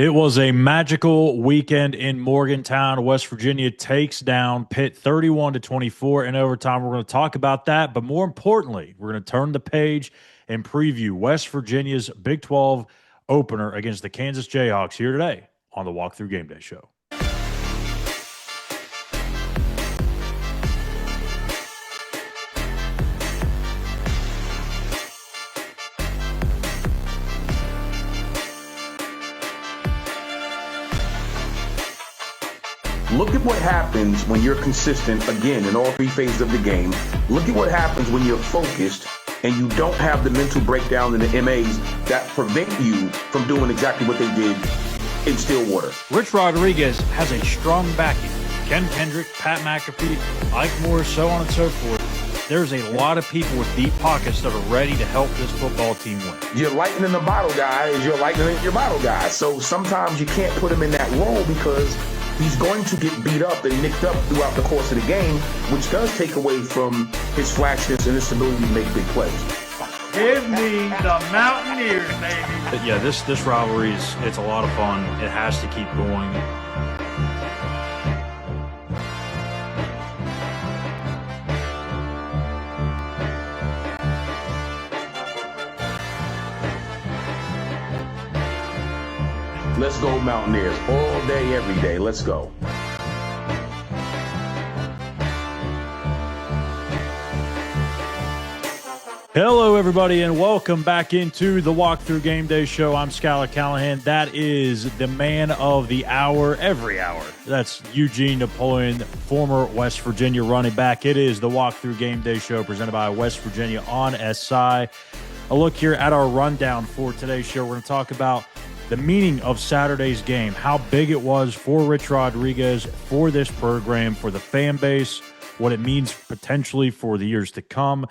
It was a magical weekend in Morgantown. West Virginia takes down Pitt 31-24 in overtime. We're going to talk about that, but more importantly, we're going to turn the page and preview West Virginia's Big 12 opener against the Kansas Jayhawks here today on the Walkthrough Game Day Show. Look at what happens when you're consistent, again, in all three phases of the game. Look at what happens when you're focused and you don't have the mental breakdown and the MAs that prevent you from doing exactly what they did in Stillwater. Rich Rodriguez has a strong backing. Ken Kendrick, Pat McAfee, Ike Morris, so on and so forth. There's a lot of people with deep pockets that are ready to help this football team win. Your lightning the bottle guy is your lightning your bottle guy. So sometimes you can't put him in that role because he's going to get beat up and nicked up throughout the course of the game, which does take away from his flashness and his ability to make big plays. Give me the Mountaineers, baby. But yeah, this rivalry it's a lot of fun. It has to keep going. Let's go Mountaineers all day, every day. Let's go. Hello, everybody, and welcome back into the Walkthrough Game Day Show. I'm Schuyler Callihan. That is the man of the hour, every hour. That's Eugene Napoleon, former West Virginia running back. It is the Walkthrough Game Day Show presented by West Virginia on SI. A look here at our rundown for today's show. We're going to talk about the meaning of Saturday's game, how big it was for Rich Rodriguez, for this program, for the fan base, what it means potentially for the years to come.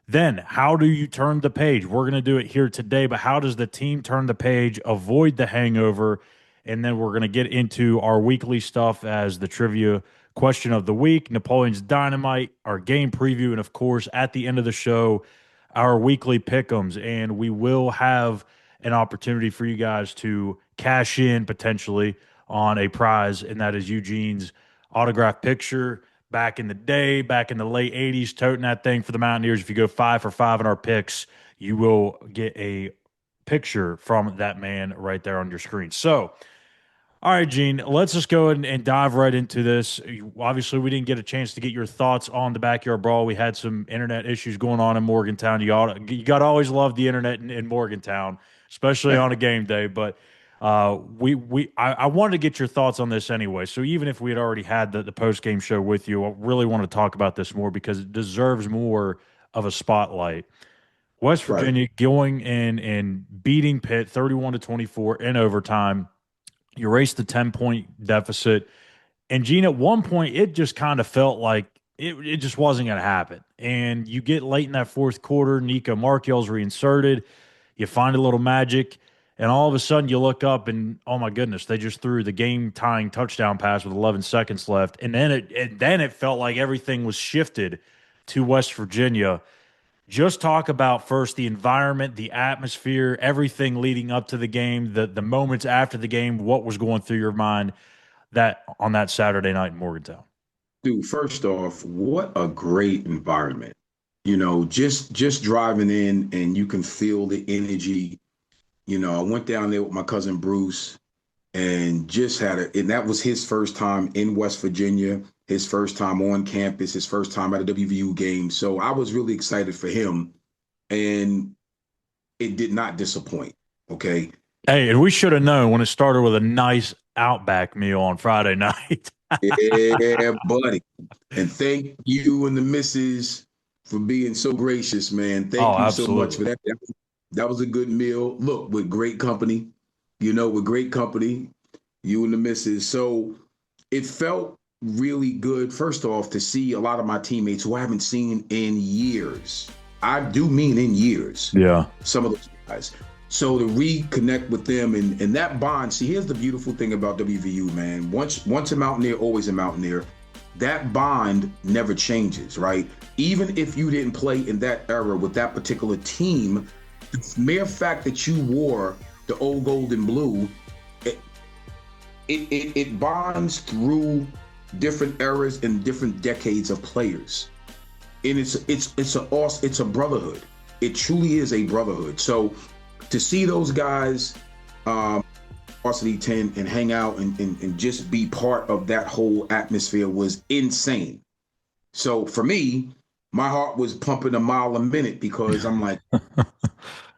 Then, how do you turn the page? We're going to do it here today, but how does the team turn the page, avoid the hangover? And then we're going to get into our weekly stuff as the trivia question of the week, Napoleon's Dynamite, our game preview, and of course, at the end of the show, our weekly pick'ems. And we will have an opportunity for you guys to cash in potentially on a prize, and that is Eugene's autographed picture back in the day, back in the late 80s, toting that thing for the Mountaineers. If you go 5 for 5 in our picks, you will get a picture from that man right there on your screen. So, all right, Gene, let's just go ahead and dive right into this. Obviously, we didn't get a chance to get your thoughts on the Backyard Brawl. We had some internet issues going on in Morgantown. You got to always love the internet in Morgantown, especially on a game day. But I wanted to get your thoughts on this anyway. So even if we had already had the post-game show with you, I really want to talk about this more because it deserves more of a spotlight. West Virginia going in and beating Pitt 31-24 in overtime. You erased the 10-point deficit. And, Gene, at one point, it just kind of felt like it just wasn't going to happen. And you get late in that fourth quarter, Nico Markel's reinserted. You find a little magic. And all of a sudden, you look up and, oh, my goodness, they just threw the game-tying touchdown pass with 11 seconds left. And then it felt like everything was shifted to West Virginia. Just talk about first the environment, the atmosphere, everything leading up to the game, the moments after the game, what was going through your mind on that Saturday night in Morgantown. Dude, first off, what a great environment. You know, just driving in and you can feel the energy. You know, I went down there with my cousin Bruce and just and that was his first time in West Virginia, his first time on campus, his first time at a WVU game. So I was really excited for him, and it did not disappoint, okay? Hey, and we should have known when it started with a nice Outback meal on Friday night. Yeah, buddy. And thank you and the missus for being so gracious, man. Thank you absolutely. So much for that. That was a good meal. Look, with great company, you and the missus. So it felt really good, first off, to see a lot of my teammates who I haven't seen in years. I do mean in years. Yeah. Some of those guys. So to reconnect with them and that bond. See, here's the beautiful thing about WVU, man. Once a Mountaineer, always a Mountaineer. That bond never changes, right? Even if you didn't play in that era with that particular team, the mere fact that you wore the old gold and blue, it bonds through different eras and different decades of players, and it's a brotherhood. It truly is a brotherhood. So to see those guys, varsity 10, and hang out and just be part of that whole atmosphere was insane. So for me, my heart was pumping a mile a minute because I'm like,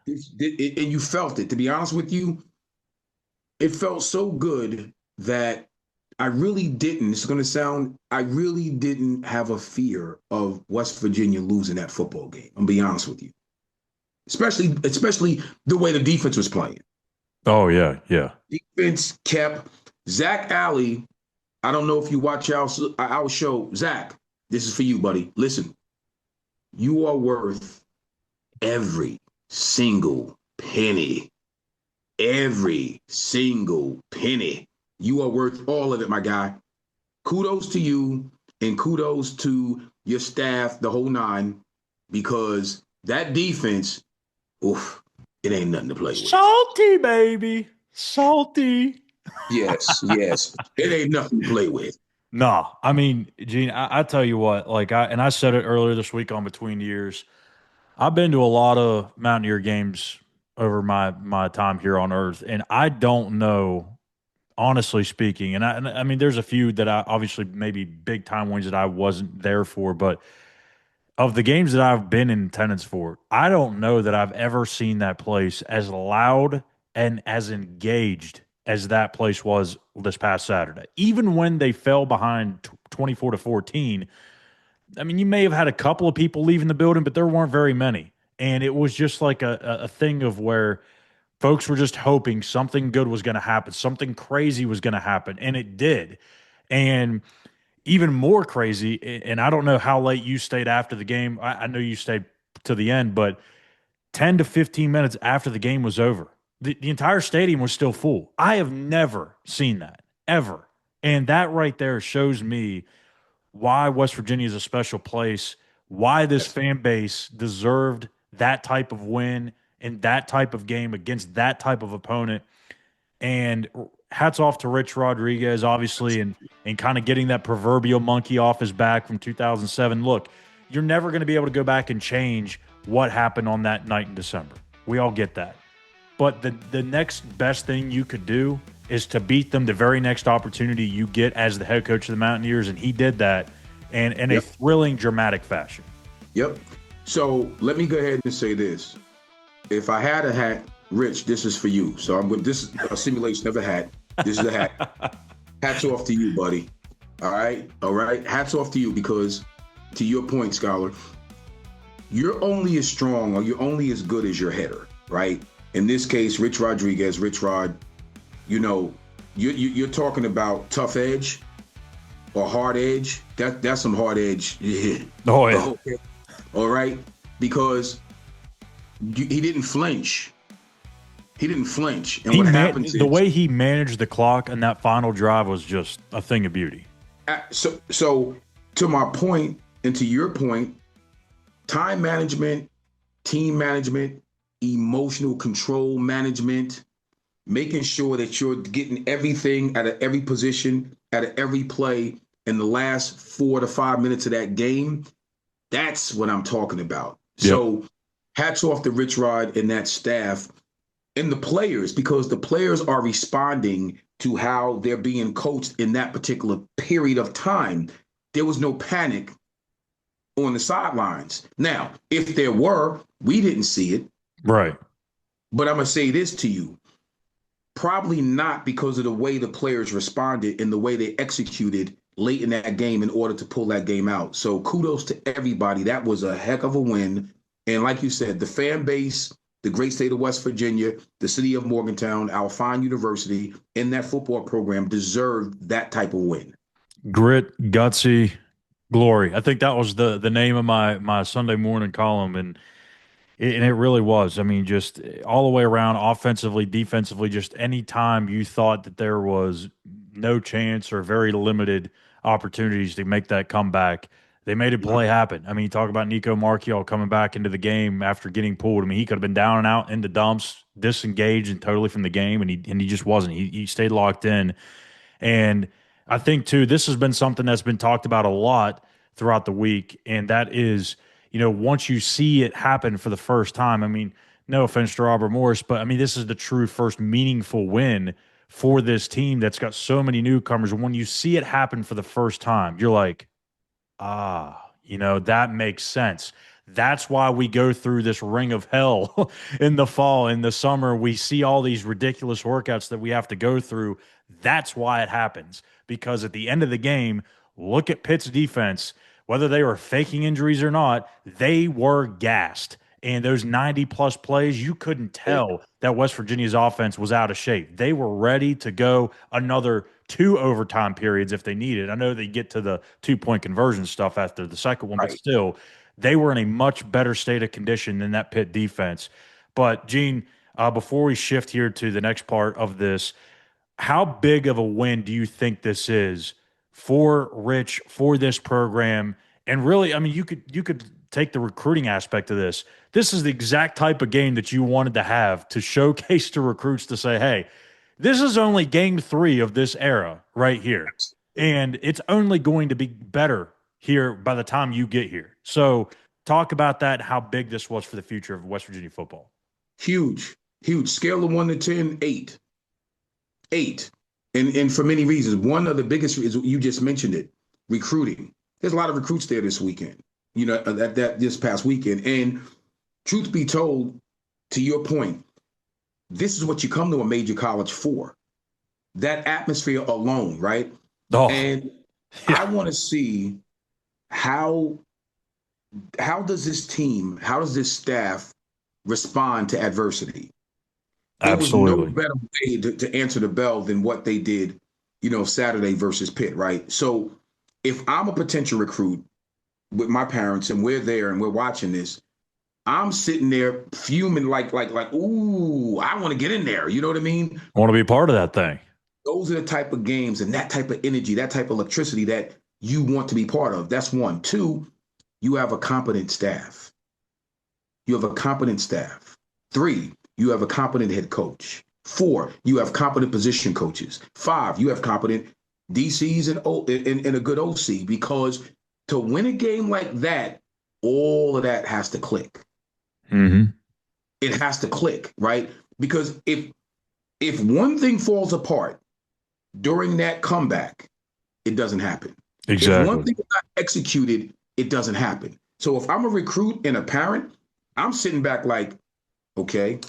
and you felt it. To be honest with you, it felt so good that I really didn't. It's going to sound, I really didn't have a fear of West Virginia losing that football game. I'm gonna be honest with you, especially the way the defense was playing. Oh yeah, yeah. Defense kept Zach Alley. I don't know if you watch our show, Zach. This is for you, buddy. Listen, you are worth every single penny. Every single penny. You are worth all of it, my guy. Kudos to you and kudos to your staff, the whole nine, because that defense, oof, it ain't nothing to play with. Salty, baby. Salty. Yes, yes. It ain't nothing to play with. No, I mean, Gene, I tell you what, I said it earlier this week on Between Years. I've been to a lot of Mountaineer games over my time here on Earth, and I don't know, honestly speaking, and I mean, there's a few that I obviously maybe big time wins that I wasn't there for, but of the games that I've been in attendance for, I don't know that I've ever seen that place as loud and as engaged as that place was this past Saturday. Even when they fell behind 24-14, I mean, you may have had a couple of people leaving the building, but there weren't very many. And it was just like a thing of where folks were just hoping something good was going to happen, something crazy was going to happen, and it did. And even more crazy, and I don't know how late you stayed after the game. I know you stayed to the end, but 10 to 15 minutes after the game was over, the entire stadium was still full. I have never seen that, ever. And that right there shows me why West Virginia is a special place, why this fan base deserved that type of win in that type of game against that type of opponent. And hats off to Rich Rodriguez, obviously, and kind of getting that proverbial monkey off his back from 2007. Look, you're never going to be able to go back and change what happened on that night in December. We all get that. But the next best thing you could do is to beat them the very next opportunity you get as the head coach of the Mountaineers, and he did that in a thrilling, dramatic fashion. Yep. So let me go ahead and say this. If I had a hat, Rich, this is for you. So this is a simulation of a hat. This is a hat. Hats off to you, buddy. All right? All right? Hats off to you because, to your point, Schuyler, you're only as strong or you're only as good as your header, right? In this case, Rich Rodriguez, Rich Rod, you know, you're talking about tough edge or hard edge. That's some hard edge. Oh, yeah. Okay. All right? Because he didn't flinch. He didn't flinch. And what happens is, the way he managed the clock and that final drive was just a thing of beauty. So to my point and to your point, time management, team management, emotional control management, making sure that you're getting everything out of every position, out of every play in the last 4 to 5 minutes of that game. That's what I'm talking about. Yep. So hats off to Rich Rod and that staff and the players, because the players are responding to how they're being coached in that particular period of time. There was no panic on the sidelines. Now, if there were, we didn't see it. Right. But I'm going to say this to you. Probably not because of the way the players responded and the way they executed late in that game in order to pull that game out. So kudos to everybody. That was a heck of a win. And like you said, the fan base, the great state of West Virginia, the city of Morgantown, our fine university, and that football program deserved that type of win. Grit, gutsy, glory. I think that was the name of my Sunday morning column, and it really was. I mean, just all the way around, offensively, defensively, just any time you thought that there was no chance or very limited opportunities to make that comeback, they made a play happen. I mean, you talk about Nico Marchiol coming back into the game after getting pulled. I mean, he could have been down and out in the dumps, disengaged and totally from the game, and he just wasn't. He stayed locked in. And I think, too, this has been something that's been talked about a lot throughout the week. And that is, once you see it happen for the first time, I mean, no offense to Robert Morris, but I mean, this is the true first meaningful win for this team that's got so many newcomers. And when you see it happen for the first time, you're like, that makes sense. That's why we go through this ring of hell in the fall, in the summer. We see all these ridiculous workouts that we have to go through. That's why it happens. Because at the end of the game, look at Pitt's defense. Whether they were faking injuries or not, they were gassed. And those 90-plus plays, you couldn't tell that West Virginia's offense was out of shape. They were ready to go another 2 overtime periods if they needed. I know they get to the 2-point conversion stuff after the second one, but still, they were in a much better state of condition than that Pitt defense. But, Gene, before we shift here to the next part of this, how big of a win do you think this is for Rich, for this program? And really, I mean, you could take the recruiting aspect of this. This is the exact type of game that you wanted to have to showcase to recruits to say, hey, this is only game 3 of this era right here. And it's only going to be better here by the time you get here. So talk about that, how big this was for the future of West Virginia football. Huge. Scale of 1 to 10, 8. 8. And for many reasons. One of the biggest is, you just mentioned it, recruiting. There's a lot of recruits there this weekend, that this past weekend. And truth be told, to your point, this is what you come to a major college for. That atmosphere alone, right? Oh, and yeah. I want to see how does this staff respond to adversity? Absolutely. There was no better way to answer the bell than what they did, Saturday versus Pitt, right? So if I'm a potential recruit with my parents and we're there and we're watching this, I'm sitting there fuming like, ooh, I want to get in there. You know what I mean? I want to be a part of that thing. Those are the type of games and that type of energy, that type of electricity that you want to be part of. That's one. Two, you have a competent staff. 3, you have a competent head coach. 4, you have competent position coaches. 5, you have competent DCs and a good OC, because to win a game like that, all of that has to click. Mm-hmm. It has to click, right? Because if one thing falls apart during that comeback, it doesn't happen. Exactly. If one thing is not executed, it doesn't happen. So if I'm a recruit and a parent, I'm sitting back like, okay,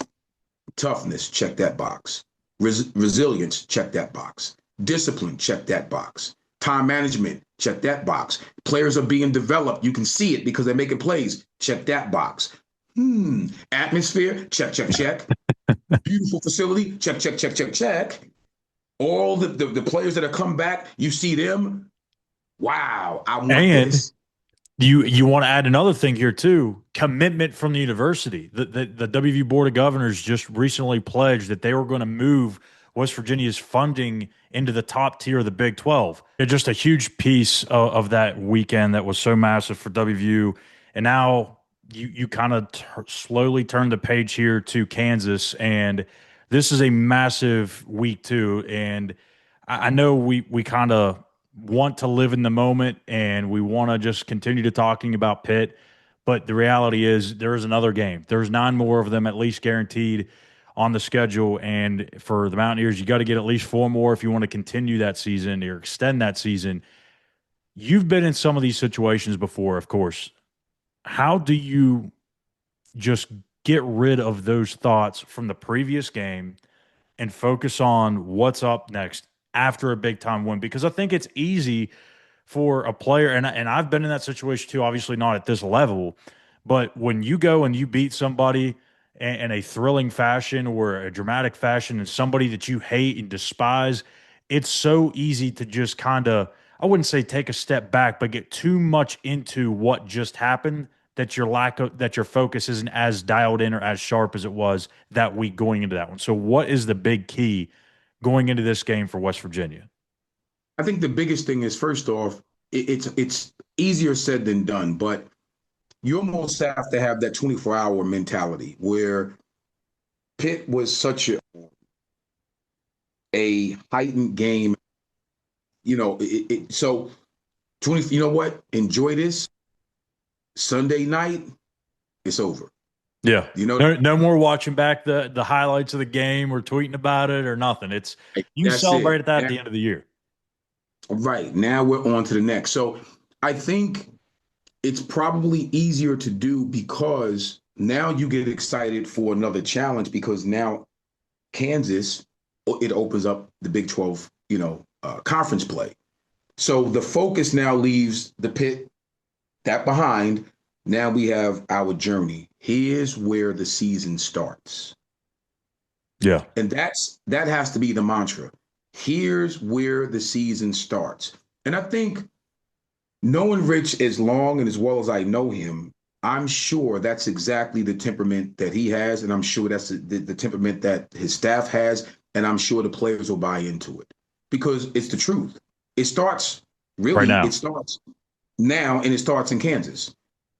toughness, check that box. Resilience, check that box. Discipline, check that box. Time management, check that box. Players are being developed. You can see it because they're making plays. Check that box. Atmosphere, check. Beautiful facility, check. All the players that have come back, you see them. Wow, I want this. You want to add another thing here too: commitment from the university. The WVU Board of Governors just recently pledged that they were going to move West Virginia's funding into the top tier of the Big 12. It's just a huge piece of that weekend that was so massive for WVU. And now you kind of slowly turn the page here to Kansas, and this is a massive week too. And I know we kind of want to live in the moment and we want to just continue to talking about Pitt, but the reality is there is another game. There's 9 more of them at least guaranteed on the schedule, and for the Mountaineers, you got to get at least 4 more if you want to continue that season or extend that season. You've been in some of these situations before, of course. How do you just get rid of those thoughts from the previous game and focus on what's up next after a big-time win? Because I think it's easy for a player, and I've been in that situation too, obviously not at this level, but when you go and you beat somebody in a thrilling fashion or a dramatic fashion and somebody that you hate and despise, it's so easy to just kind of, I wouldn't say take a step back, but get too much into what just happened that your focus isn't as dialed in or as sharp as it was that week going into that one. So what is the big key going into this game for West Virginia? I think the biggest thing is, first off, it's easier said than done, but you almost have to have that 24-hour mentality where Pitt was such a heightened game So 20. You know what? Enjoy this Sunday night. It's over. Yeah. You know, No more watching back the highlights of the game or tweeting about it or nothing. It's you that's it. celebrate that at the end of the year. Right. Now we're on to the next. So I think it's probably easier to do because now you get excited for another challenge because now Kansas, it opens up the Big 12, conference play. So the focus now leaves the Pitt, that behind. Now we have our journey. Here's where the season starts. Yeah. And that has to be the mantra. Here's where the season starts. And I think knowing Rich as long and as well as I know him, I'm sure that's exactly the temperament that he has. And I'm sure that's the temperament that his staff has. And I'm sure the players will buy into it because it's the truth. It starts Right now. it starts now and it starts in Kansas.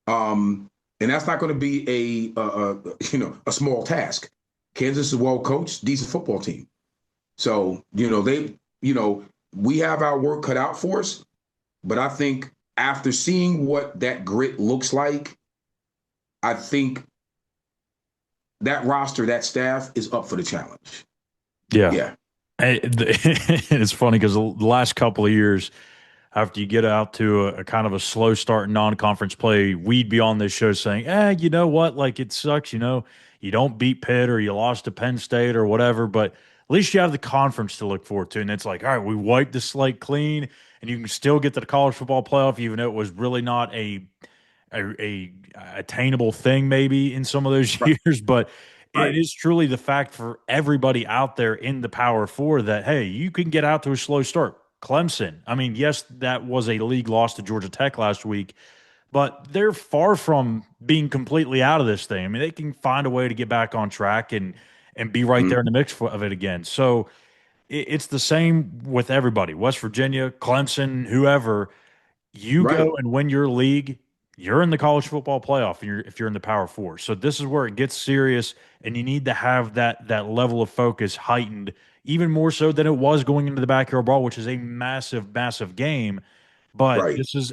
And that's not going to be a small task. Kansas is well coached, decent football team. So, we have our work cut out for us. But I think after seeing what that grit looks like, I think that roster, that staff is up for the challenge. Yeah. Yeah. It's funny because the last couple of years, after you get out to a kind of a slow start in non-conference play, we'd be on this show saying, you know what? Like, it sucks, you don't beat Pitt or you lost to Penn State or whatever, but at least you have the conference to look forward to. And it's like, all right, we wiped the slate clean and you can still get to the college football playoff, even though it was really not a attainable thing maybe in some of those years. But it is truly the fact for everybody out there in the Power Four that, hey, you can get out to a slow start. Clemson, I mean, yes, that was a league loss to Georgia Tech last week, but they're far from being completely out of this thing. I mean, they can find a way to get back on track and be right there in the mix of it again. So it's the same with everybody. West Virginia, Clemson, whoever. You Right. go and win your league, you're in the college football playoff if you're in the Power Four. So this is where it gets serious, and you need to have that level of focus heightened even more so than it was going into the Backyard Brawl, which is a massive, massive game. But Right. this is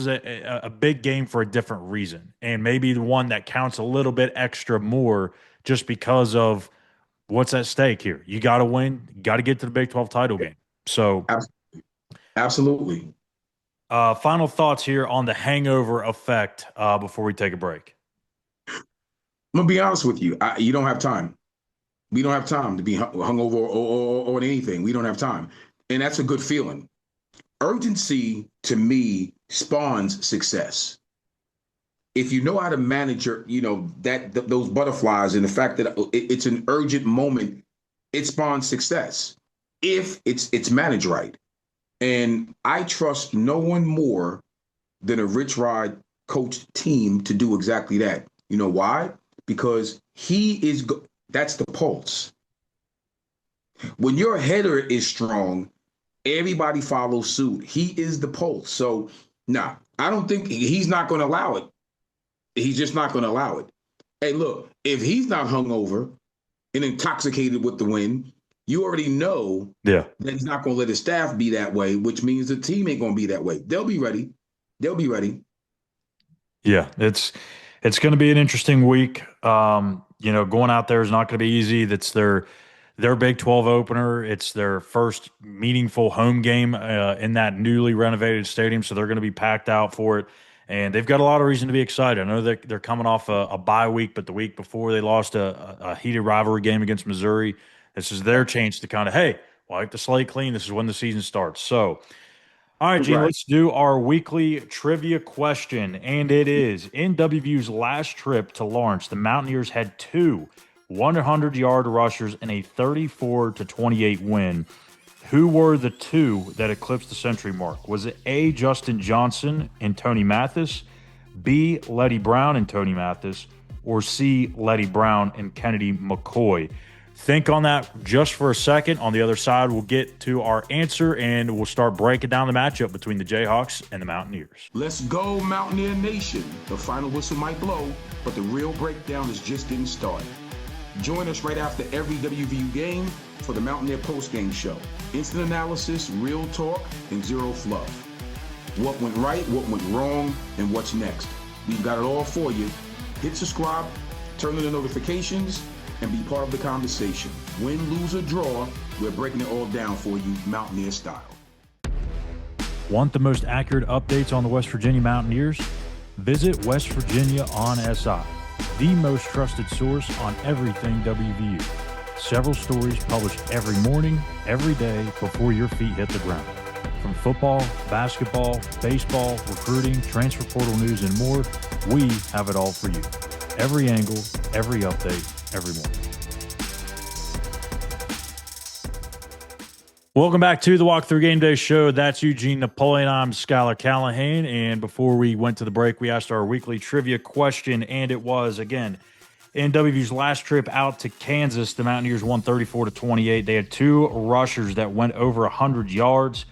a big game for a different reason, and maybe the one that counts a little bit extra more just because of what's at stake here. You got to win, got to get to the Big 12 title game. So Absolutely. Final thoughts here on the hangover effect before we take a break. I'm going to be honest with you. You don't have time. We don't have time to be hungover or anything. We don't have time. And that's a good feeling. Urgency, to me, spawns success. If you know how to manage those butterflies and the fact that it's an urgent moment, it spawns success if it's managed right. And I trust no one more than a Rich Rod coached team to do exactly that. You know why? Because that's the pulse. When your header is strong, everybody follows suit. He is the pulse. So, I don't think he's not going to allow it. He's just not going to allow it. Hey, look, if he's not hungover and intoxicated with the win, you already know that he's not going to let his staff be that way, which means the team ain't going to be that way. They'll be ready. Yeah, it's going to be an interesting week. Going out there is not going to be easy. That's their Big 12 opener. It's their first meaningful home game in that newly renovated stadium, so they're going to be packed out for it. And they've got a lot of reason to be excited. I know they're coming off a bye week, but the week before they lost a heated rivalry game against Missouri. This is their chance to kind of, hey, wipe the slate clean. This is when the season starts. So, all right, Gene, let's do our weekly trivia question. And it is, in WVU's last trip to Lawrence, the Mountaineers had two 100-yard rushers in a 34-28 win. Who were the two that eclipsed the century mark? Was it A, Justin Johnson and Tony Mathis, B, Letty Brown and Tony Mathis, or C, Letty Brown and Kennedy McCoy? Think on that just for a second. On the other side, we'll get to our answer, and we'll start breaking down the matchup between the Jayhawks and the Mountaineers. Let's go, Mountaineer Nation. The final whistle might blow, but the real breakdown is just getting started. Join us right after every WVU game for the Mountaineer post-game show. Instant analysis, real talk, and zero fluff. What went right, what went wrong, and what's next. We've got it all for you. Hit subscribe, turn on the notifications, and be part of the conversation. Win, lose, or draw, we're breaking it all down for you, Mountaineer style. Want the most accurate updates on the West Virginia Mountaineers? Visit West Virginia on SI, the most trusted source on everything WVU. Several stories published every morning, every day before your feet hit the ground. From football, basketball, baseball, recruiting, transfer portal news, and more, we have it all for you. Every angle, every update, every morning. Welcome back to the Walkthrough Game Day Show. That's Eugene, Napoleon. I'm Schuyler, Callihan. And before we went to the break, we asked our weekly trivia question, and it was, again, in WVU's last trip out to Kansas, the Mountaineers won 34-28. They had two rushers that went over 100 yards.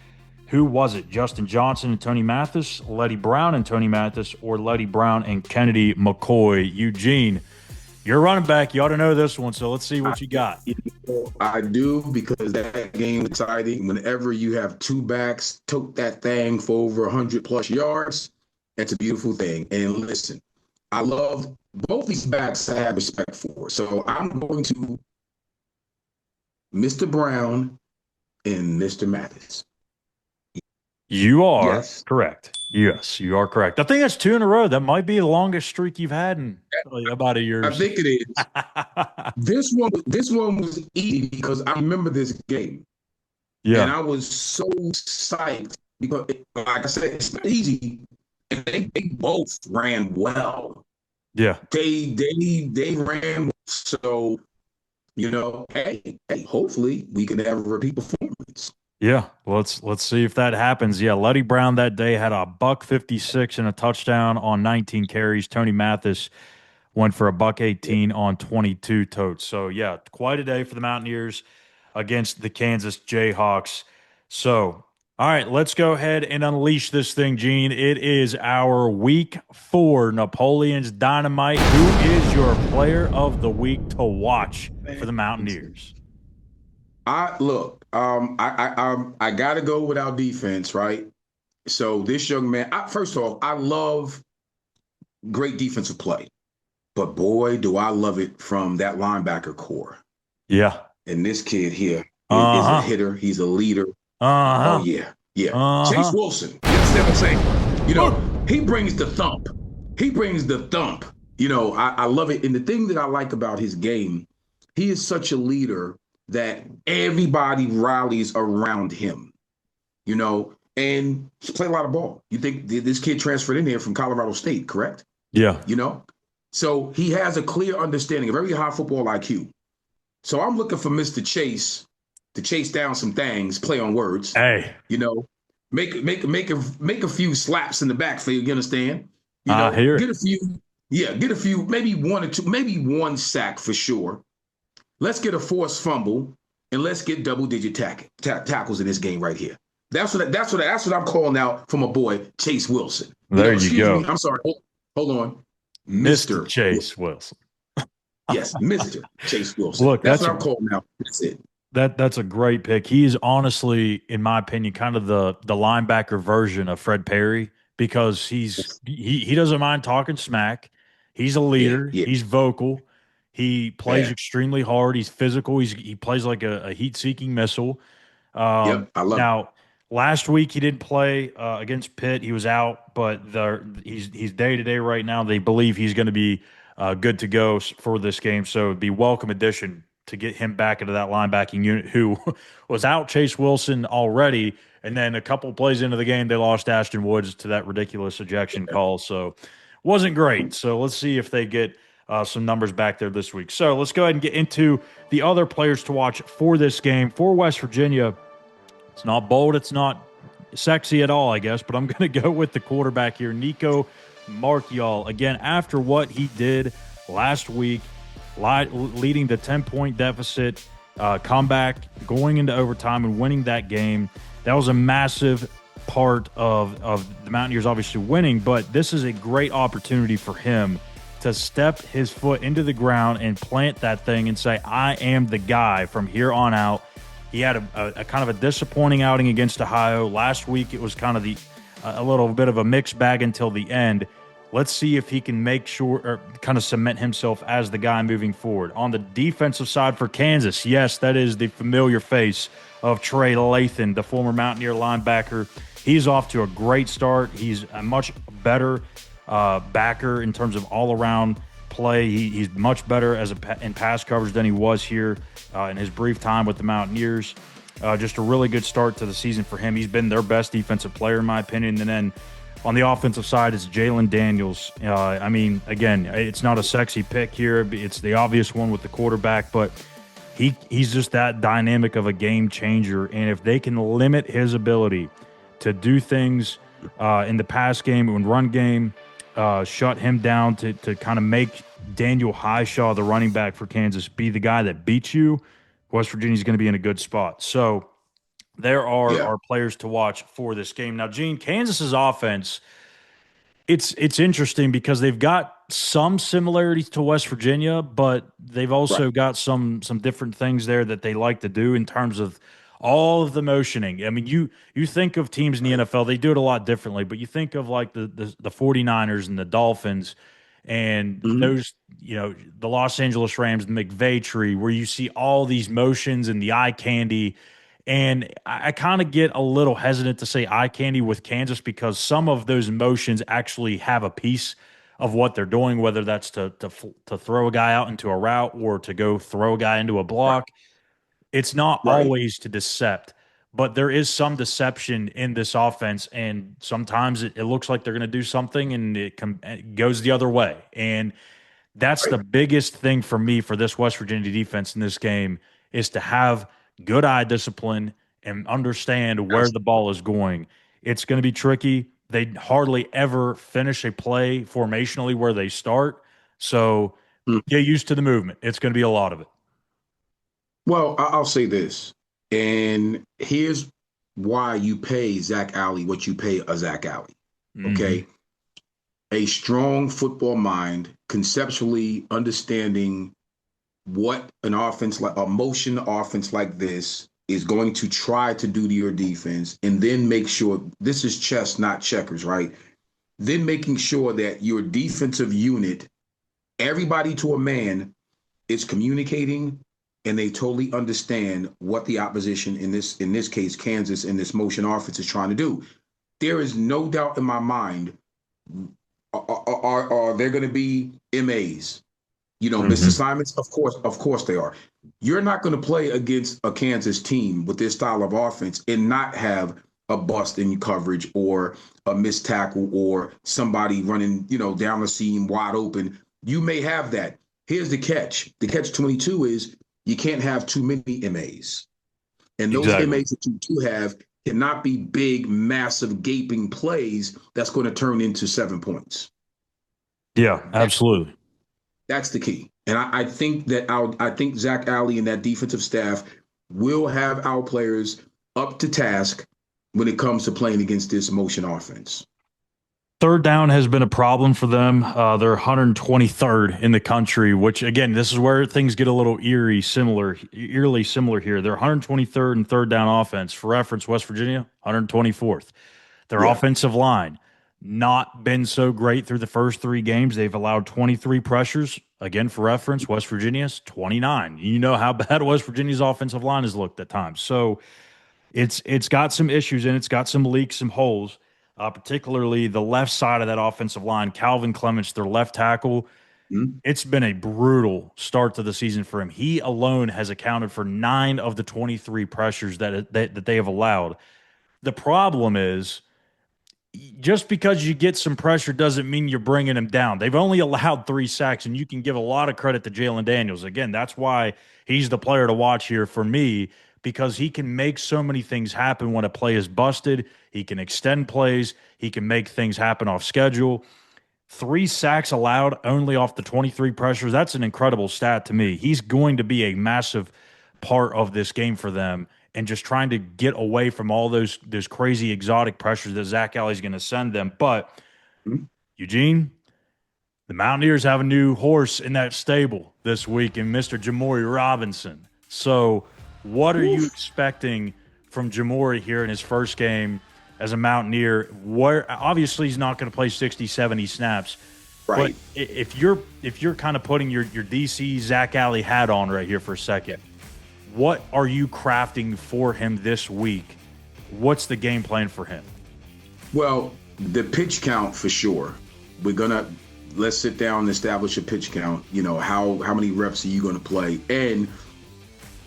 Who was it? Justin Johnson and Tony Mathis, Letty Brown and Tony Mathis, or Letty Brown and Kennedy McCoy? Eugene, you're a running back. You ought to know this one, so let's see what you got. I do, because that game is exciting. Whenever you have two backs tote that thing for over 100-plus yards, that's a beautiful thing. And listen, I love both these backs I have respect for. So I'm going to Mr. Brown and Mr. Mathis. You are Yes. correct. Yes, you are correct. I think that's two in a row. That might be the longest streak you've had in about a year. I think it is. This one was easy because I remember this game. Yeah. And I was so psyched because, like I said, it's not easy. And they both ran well. Yeah. They ran well. So, hey, hopefully we can have a repeat performance. Yeah, let's see if that happens. Yeah, Letty Brown that day had a $156 and a touchdown on 19 carries. Tony Mathis went for a $118 on 22 totes. So yeah, quite a day for the Mountaineers against the Kansas Jayhawks. So, all right, let's go ahead and unleash this thing, Gene. It is our week 4 Napoleon's Dynamite. Who is your player of the week to watch for the Mountaineers? I gotta go with our defense, right? So this young man, first off, I love great defensive play, but boy, do I love it from that linebacker core. Yeah. And this kid here is a hitter. He's a leader. Oh yeah. Chase Wilson. You understand what I'm saying? He brings the thump. I love it. And the thing that I like about his game, he is such a leader that everybody rallies around him, and he's played a lot of ball. You think this kid transferred in here from Colorado State, correct? Yeah. So he has a clear understanding, a very high football IQ. So I'm looking for Mr. Chase to chase down some things, play on words. Hey. Make a few slaps in the backfield, you understand? I hear it. Get a few, maybe one or two, maybe one sack for sure. Let's get a forced fumble, and let's get double-digit tackles in this game right here. That's what I'm calling out from a boy, Chase Wilson. There you go. I'm sorry. Hold on, Mr. Chase Wilson. Yes, Mr. Chase Wilson. Look, that's what I'm calling out. That's it. That's a great pick. He is honestly, in my opinion, kind of the linebacker version of Fred Perry, because he doesn't mind talking smack. He's a leader. Yeah. He's vocal. He plays extremely hard. He's physical. He plays like a heat-seeking missile. I love now, last week he didn't play against Pitt. He was out, but he's day-to-day right now. They believe he's going to be good to go for this game, so it'd be a welcome addition to get him back into that linebacking unit who was out Chase Wilson already, and then a couple plays into the game, they lost Ashton Woods to that ridiculous ejection call, so wasn't great. So let's see if they get some numbers back there this week. So let's go ahead and get into the other players to watch for this game. For West Virginia, it's not bold, it's not sexy at all, I guess, but I'm going to go with the quarterback here, Nico Marchiol. Again, after what he did last week, leading the 10-point deficit, comeback, going into overtime and winning that game, that was a massive part of the Mountaineers obviously winning, but this is a great opportunity for him to step his foot into the ground and plant that thing and say, I am the guy from here on out. He had a kind of a disappointing outing against Ohio. Last week it was kind of a little bit of a mixed bag until the end. Let's see if he can make sure or kind of cement himself as the guy moving forward. On the defensive side for Kansas, yes, that is the familiar face of Trey Lathan, the former Mountaineer linebacker. He's off to a great start. He's a much better backer in terms of all-around play. He's much better in pass coverage than he was here in his brief time with the Mountaineers. Just a really good start to the season for him. He's been their best defensive player, in my opinion. And then on the offensive side, it's Jalen Daniels. I mean, again, it's not a sexy pick here. It's the obvious one with the quarterback, but he's just that dynamic of a game changer. And if they can limit his ability to do things in the pass game and run game, shut him down to kind of make Daniel Highshaw, the running back for Kansas, be the guy that beats you, West Virginia's going to be in a good spot. So there are players to watch for this game. Now, Gene, Kansas's offense, it's interesting because they've got some similarities to West Virginia, but they've also got some different things there that they like to do in terms of all of the motioning. I mean, you think of teams in the NFL, they do it a lot differently, but you think of like the 49ers and the Dolphins and those, the Los Angeles Rams, the McVay tree, where you see all these motions and the eye candy. And I kind of get a little hesitant to say eye candy with Kansas because some of those motions actually have a piece of what they're doing, whether that's to throw a guy out into a route or to go throw a guy into a block. It's not always to decept, but there is some deception in this offense, and sometimes it looks like they're going to do something, and it goes the other way. And that's the biggest thing for me for this West Virginia defense in this game is to have good eye discipline and understand where the ball is going. It's going to be tricky. They hardly ever finish a play formationally where they start, so get used to the movement. It's going to be a lot of it. Well, I'll say this, and here's why you pay Zach Alley what you pay a Zach Alley, okay? A strong football mind, conceptually understanding what an offense like a motion offense like this is going to try to do to your defense, and then make sure this is chess, not checkers, right? Then making sure that your defensive unit, everybody to a man, is communicating and they totally understand what the opposition in this case, Kansas, in this motion offense is trying to do. There is no doubt in my mind, are there going to be MAs? Missed assignments? Of course they are. You're not going to play against a Kansas team with this style of offense and not have a bust in coverage or a missed tackle or somebody running, down the seam wide open. You may have that. Here's the catch. The catch 22 is you can't have too many MAs. And those MAs that you do have cannot be big, massive, gaping plays that's going to turn into 7 points. Yeah, absolutely. That's the key. And I think I think Zach Alley and that defensive staff will have our players up to task when it comes to playing against this motion offense. Third down has been a problem for them. They're 123rd in the country, which, again, this is where things get a little eerily similar here. They're 123rd in third down offense. For reference, West Virginia, 124th. Their offensive line, not been so great through the first 3 games. They've allowed 23 pressures. Again, for reference, West Virginia's 29. You know how bad West Virginia's offensive line has looked at times. So it's got some issues and it's got some leaks, some holes. Particularly the left side of that offensive line, Calvin Clements, their left tackle. It's been a brutal start to the season for him. He alone has accounted for 9 of the 23 pressures that they have allowed. The problem is just because you get some pressure doesn't mean you're bringing him down. They've only allowed 3 sacks, and you can give a lot of credit to Jalen Daniels. Again, that's why he's the player to watch here for me, because he can make so many things happen when a play is busted. He can extend plays. He can make things happen off schedule. 3 sacks allowed only off the 23 pressures. That's an incredible stat to me. He's going to be a massive part of this game for them, and just trying to get away from all those crazy exotic pressures that Zach Alley's going to send them. But, Eugene, The Mountaineers have a new horse in that stable this week in Mr. Jamori Robinson. So, what are you expecting from Jamori here in his first game as a Mountaineer? Where obviously he's not going to play 60, 70 snaps. Right. But if you're kind of putting your DC Zach Alley hat on right here for a second, what are you crafting for him this week? What's the game plan for him? Well, the pitch count for sure. Let's sit down and establish a pitch count. You know, how many reps are you gonna play? And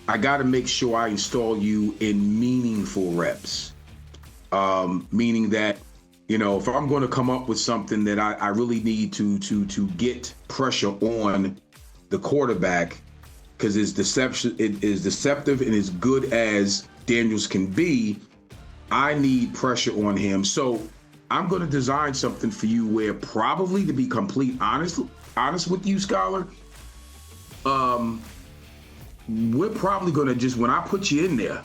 I gotta make sure I install you in meaningful reps. Meaning that, you know, if I'm gonna come up with something that I really need to get pressure on the quarterback, because it is deceptive and as good as Daniels can be, I need pressure on him. So I'm going to design something for you where, probably, to be complete honest with you, Schuyler, we're probably going to just, when I put you in there,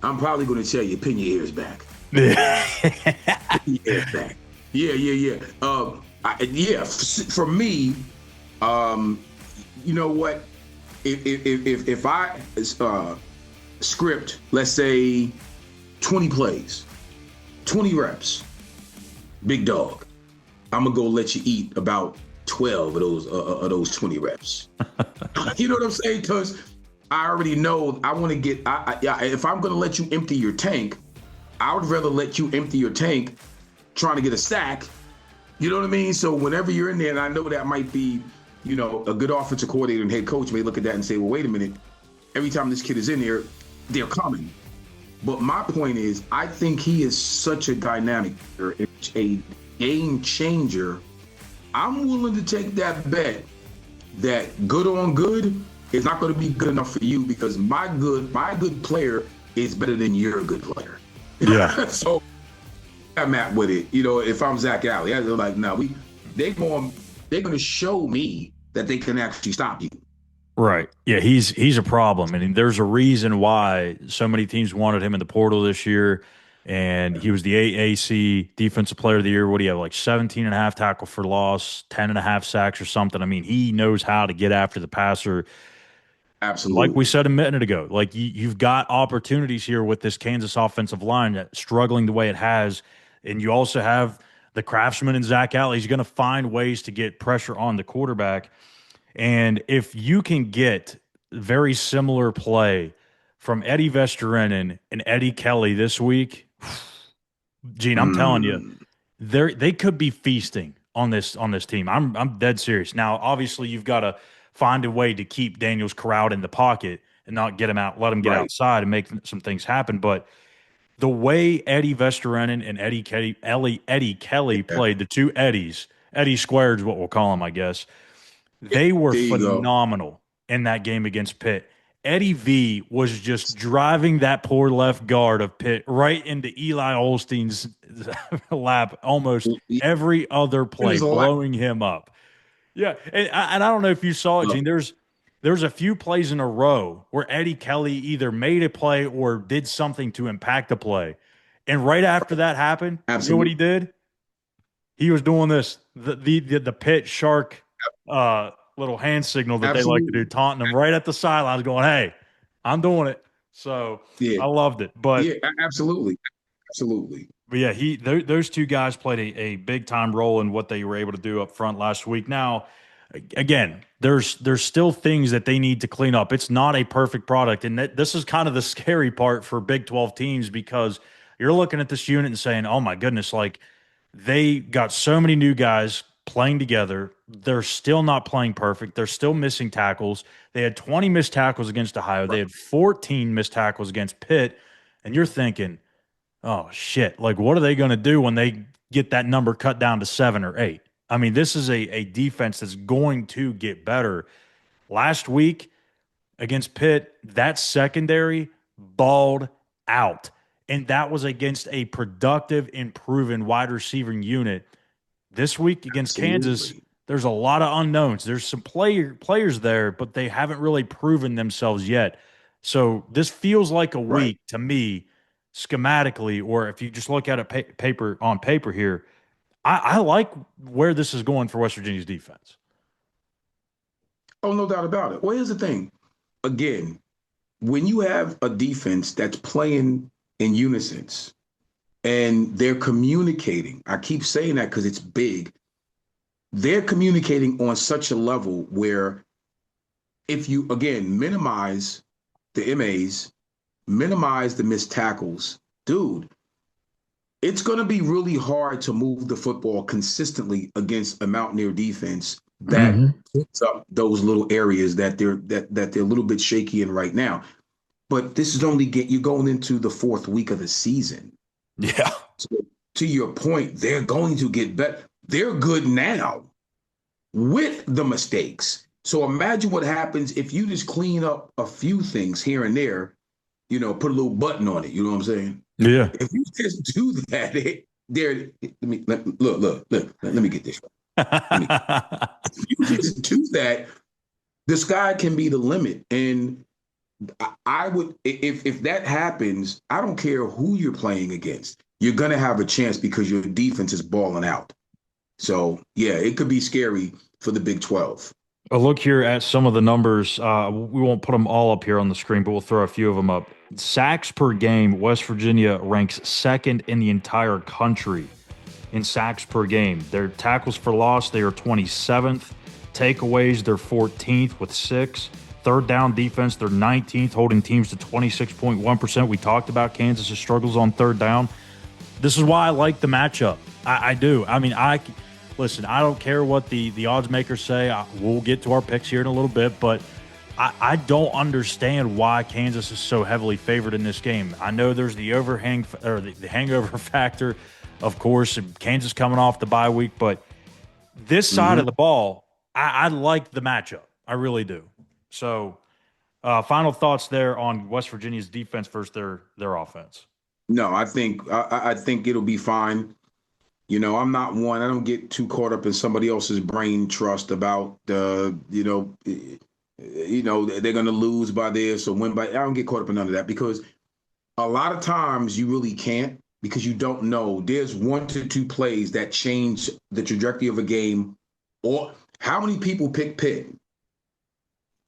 I'm probably going to tell you, pin your ears back. Pin your ears back. Yeah. For me, you know what? If I script, let's say 20 plays, 20 reps, big dog, I'm gonna go let you eat about 12 of those 20 reps. You know what I'm saying? Because I already know I want to get. If I'm gonna let you empty your tank, I would rather let you empty your tank trying to get a sack. You know what I mean? So whenever you're in there, and I know that might be, you know, a good offensive coordinator and head coach may look at that and say, well, wait a minute. Every time this kid is in there, they're coming. But my point is, I think he is such a dynamic, a game changer. I'm willing to take that bet that good on good is not going to be good enough for you, because my good player is better than your good player. Yeah. So I'm at with it. You know, if I'm Zach Alley, they're like, no, they're going to show me that they can actually stop you. Right. Yeah, he's a problem. I mean, there's a reason why so many teams wanted him in the portal this year, and he was the AAC Defensive Player of the Year. What do you have, like 17 and a half tackle for loss, 10 and a half sacks or something? I mean, he knows how to get after the passer. Absolutely. Like we said a minute ago, like you've got opportunities here with this Kansas offensive line that struggling the way it has, and you also have the Craftsman and Zach Alley. He's going to find ways to get pressure on the quarterback. And if you can get very similar play from Eddie Vesterinen and Eddie Kelly this week, Gene, I'm telling you, they could be feasting on this team. I'm dead serious. Now, obviously, you've got to find a way to keep Daniels corralled in the pocket and not get him out, let him get outside and make some things happen. But the way Eddie Vesterinen and Eddie Kelly played, the two Eddies, Eddie Squared is what we'll call him, I guess. They were phenomenal in that game against Pitt. Eddie V was just driving that poor left guard of Pitt right into Eli Olstein's lap almost every other play, blowing him up. Yeah, and I don't know if you saw it, Gene. There's a few plays in a row where Eddie Kelly either made a play or did something to impact the play. And right after that happened, you know what he did? He was doing this, the Pitt shark little hand signal that they like to do, taunting him right at the sidelines, going, hey, I'm doing it. So I loved it. But yeah, absolutely. But yeah, those two guys played a big time role in what they were able to do up front last week. Now, again, there's still things that they need to clean up. It's not a perfect product, and this is kind of the scary part for Big 12 teams, because you're looking at this unit and saying, oh my goodness, like they got so many new guys playing together. They're still not playing perfect. They're still missing tackles. They had 20 missed tackles against Ohio. They had 14 missed tackles against Pitt. And you're thinking, oh, shit, like what are they going to do when they get that number cut down to 7 or 8? I mean, this is a defense that's going to get better. Last week against Pitt, that secondary balled out. And that was against a productive and proven wide receiving unit. This week against Kansas, there's a lot of unknowns. There's some players there, but they haven't really proven themselves yet. So this feels like a week to me, schematically, or if you just look at it on paper here, I like where this is going for West Virginia's defense. Oh, no doubt about it. Well, here's the thing. Again, when you have a defense that's playing in unison and they're communicating, I keep saying that because it's big. They're communicating on such a level where if you, again, minimize the MAs, minimize the missed tackles, dude, it's going to be really hard to move the football consistently against a Mountaineer defense that Mhm. picks up those little areas that they're a little bit shaky in right now. But this is only you're going into the fourth week of the season. Yeah. So to your point, they're going to get better. They're good now with the mistakes. So imagine what happens if you just clean up a few things here and there, put a little button on it. You know what I'm saying? Yeah. If you just do that, let me get this right. If you just do that, the sky can be the limit. And I would, if that happens, I don't care who you're playing against. You're gonna have a chance because your defense is balling out. So yeah, it could be scary for the Big 12. A look here at some of the numbers. We won't put them all up here on the screen, but we'll throw a few of them up. Sacks per game, West Virginia ranks second in the entire country in sacks per game. Their tackles for loss, they are 27th. Takeaways, they're 14th with 6. Third down defense, they're 19th, holding teams to 26.1%. We talked about Kansas's struggles on third down. This is why I like the matchup. I do. I mean, listen, I don't care what the odds makers say. We'll get to our picks here in a little bit, but I don't understand why Kansas is so heavily favored in this game. I know there's the overhang or the hangover factor, of course, and Kansas coming off the bye week, but this side of the ball, I like the matchup. I really do. So, final thoughts there on West Virginia's defense versus their offense. No, I think it'll be fine. I'm not one. I don't get too caught up in somebody else's brain trust about they're going to lose by this or win by. I don't get caught up in none of that because a lot of times you really can't because you don't know. There's 1 to 2 plays that change the trajectory of a game. Or how many people pick Pitt?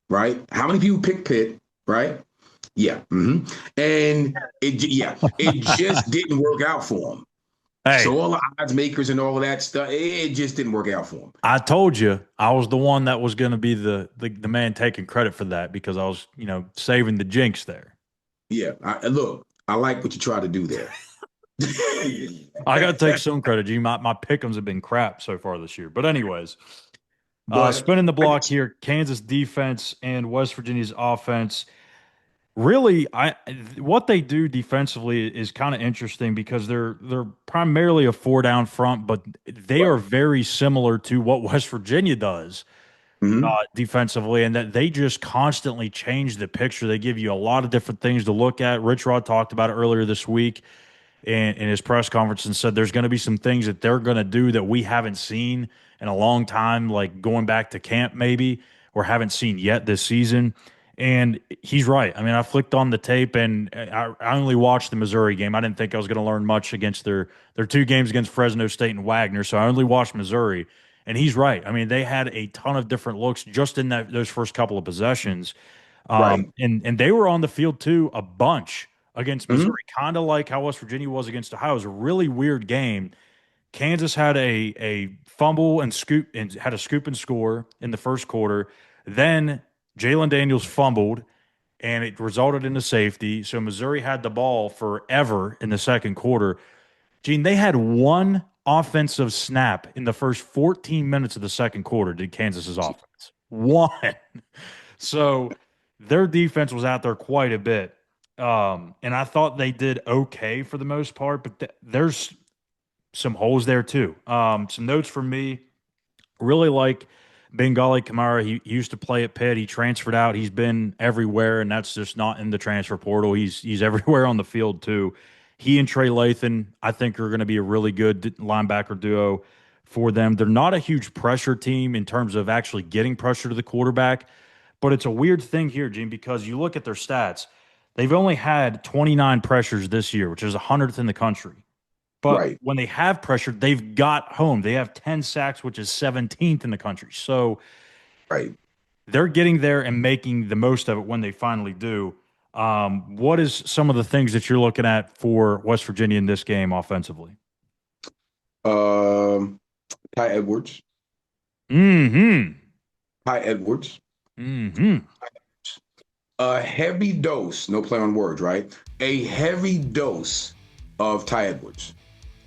Right? How many people pick Pitt? Right? Yeah. And it just didn't work out for him. Hey, So all the odds makers and all of that stuff, it just didn't work out for him. I told you I was the one that was going to be the man taking credit for that because I was, saving the jinx there. Yeah. Look, I like what you try to do there. I got to take some credit, G. My pick'ems have been crap so far this year. But anyways, But spinning the block here, Kansas defense and West Virginia's offense. Really, what they do defensively is kind of interesting because they're primarily a 4-down front, but they are very similar to what West Virginia does defensively, and that they just constantly change the picture. They give you a lot of different things to look at. Rich Rod talked about it earlier this week in his press conference and said there's going to be some things that they're going to do that we haven't seen in a long time, like going back to camp maybe, or haven't seen yet this season. And he's right. I mean, I flicked on the tape, and I only watched the Missouri game. I didn't think I was going to learn much against their 2 games against Fresno State and Wagner, so I only watched Missouri. And he's right. I mean, they had a ton of different looks just in those first couple of possessions. right. And they were on the field, too, a bunch against Missouri, kind of like how West Virginia was against Ohio. It was a really weird game. Kansas had a fumble and scoop and had a scoop and score in the first quarter. Then Jalen Daniels fumbled, and it resulted in a safety. So Missouri had the ball forever in the second quarter. Gene, they had one offensive snap in the first 14 minutes of the second quarter, did Kansas's offense. One. So their defense was out there quite a bit. And I thought they did okay for the most part, but there's some holes there too. Some notes from me. Really like Bengali Kamara. He used to play at Pitt. He transferred out. He's been everywhere, and that's just not in the transfer portal. He's everywhere on the field too. He and Trey Lathan, I think, are going to be a really good linebacker duo for them. They're not a huge pressure team in terms of actually getting pressure to the quarterback, but it's a weird thing here, Gene, because you look at their stats. They've only had 29 pressures this year, which is 100th in the country. But Right. when they have pressure, they've got home. They have 10 sacks, which is 17th in the country. So Right. they're getting there and making the most of it when they finally do. What is some of the things that you're looking at for West Virginia in this game offensively? Um, Ty Edwards. Mm-hmm. Ty Edwards. Mm-hmm. A heavy dose, no play on words, right? A heavy dose of Ty Edwards.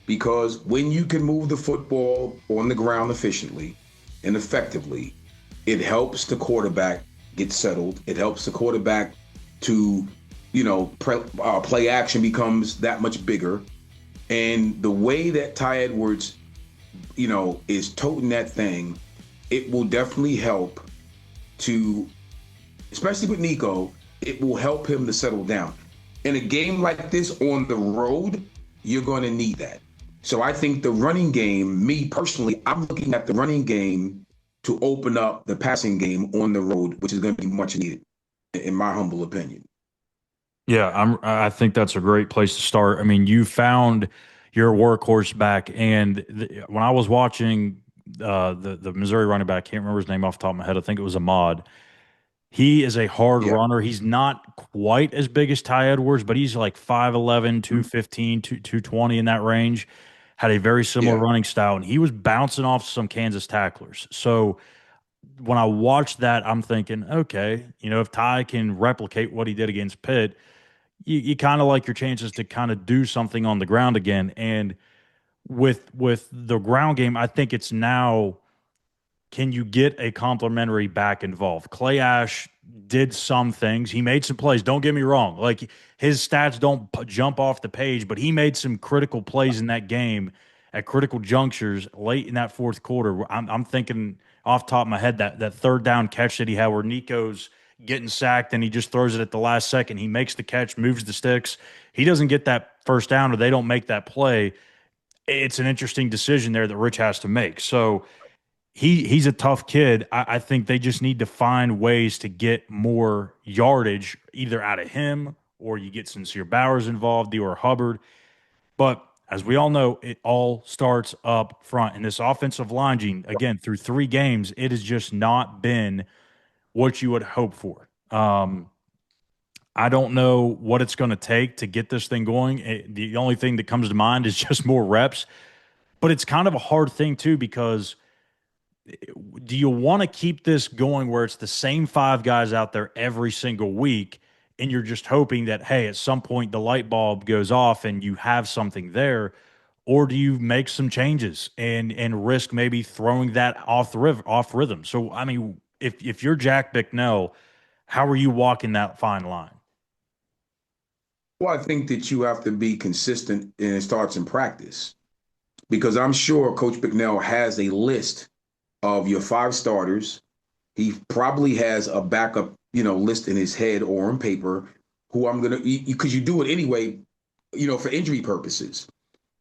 Because when you can move the football on the ground efficiently and effectively, it helps the quarterback get settled. It helps the quarterback to, play action becomes that much bigger. And the way that Ty Edwards, is toting that thing, it will definitely help to, especially with Nico, it will help him to settle down. In a game like this on the road, you're going to need that. So I think the running game, me personally, I'm looking at the running game to open up the passing game on the road, which is going to be much needed, in my humble opinion. Yeah, I think that's a great place to start. I mean, you found your workhorse back, and when I was watching the Missouri running back, I can't remember his name off the top of my head. I think it was Ahmad. He is a hard Yeah, runner. He's not quite as big as Ty Edwards, but he's like 5'11", 215, 220 in that range. Had a very similar yeah. running style, and he was bouncing off some Kansas tacklers. So when I watched that, I'm thinking, okay, if Ty can replicate what he did against Pitt, you kind of like your chances to kind of do something on the ground again. And with the ground game, I think it's now, can you get a complimentary back involved? Clay Ash did some things. He made some plays. Don't get me wrong. Like, his stats don't jump off the page, but he made some critical plays in that game at critical junctures late in that fourth quarter. I'm thinking off the top of my head that third down catch that he had where Nico's getting sacked and he just throws it at the last second. He makes the catch, moves the sticks. He doesn't get that first down or they don't make that play. It's an interesting decision there that Rich has to make. So he's a tough kid. I think they just need to find ways to get more yardage either out of him or you get Sincere Bowers involved or Hubbard. But as we all know, it all starts up front. And this offensive line, Gene, again, through 3 games, it has just not been what you would hope for. I don't know what it's going to take to get this thing going. The only thing that comes to mind is just more reps. But it's kind of a hard thing, too, because do you want to keep this going where it's the same 5 guys out there every single week and you're just hoping that, hey, at some point the light bulb goes off and you have something there? Or do you make some changes and risk maybe throwing that off rhythm? So, I mean, if you're Jack Bicknell, how are you walking that fine line? Well, I think that you have to be consistent and it starts in practice because I'm sure Coach Bicknell has a list of your 5 starters. He probably has a backup, list in his head or on paper who I'm going to, because you do it anyway, for injury purposes.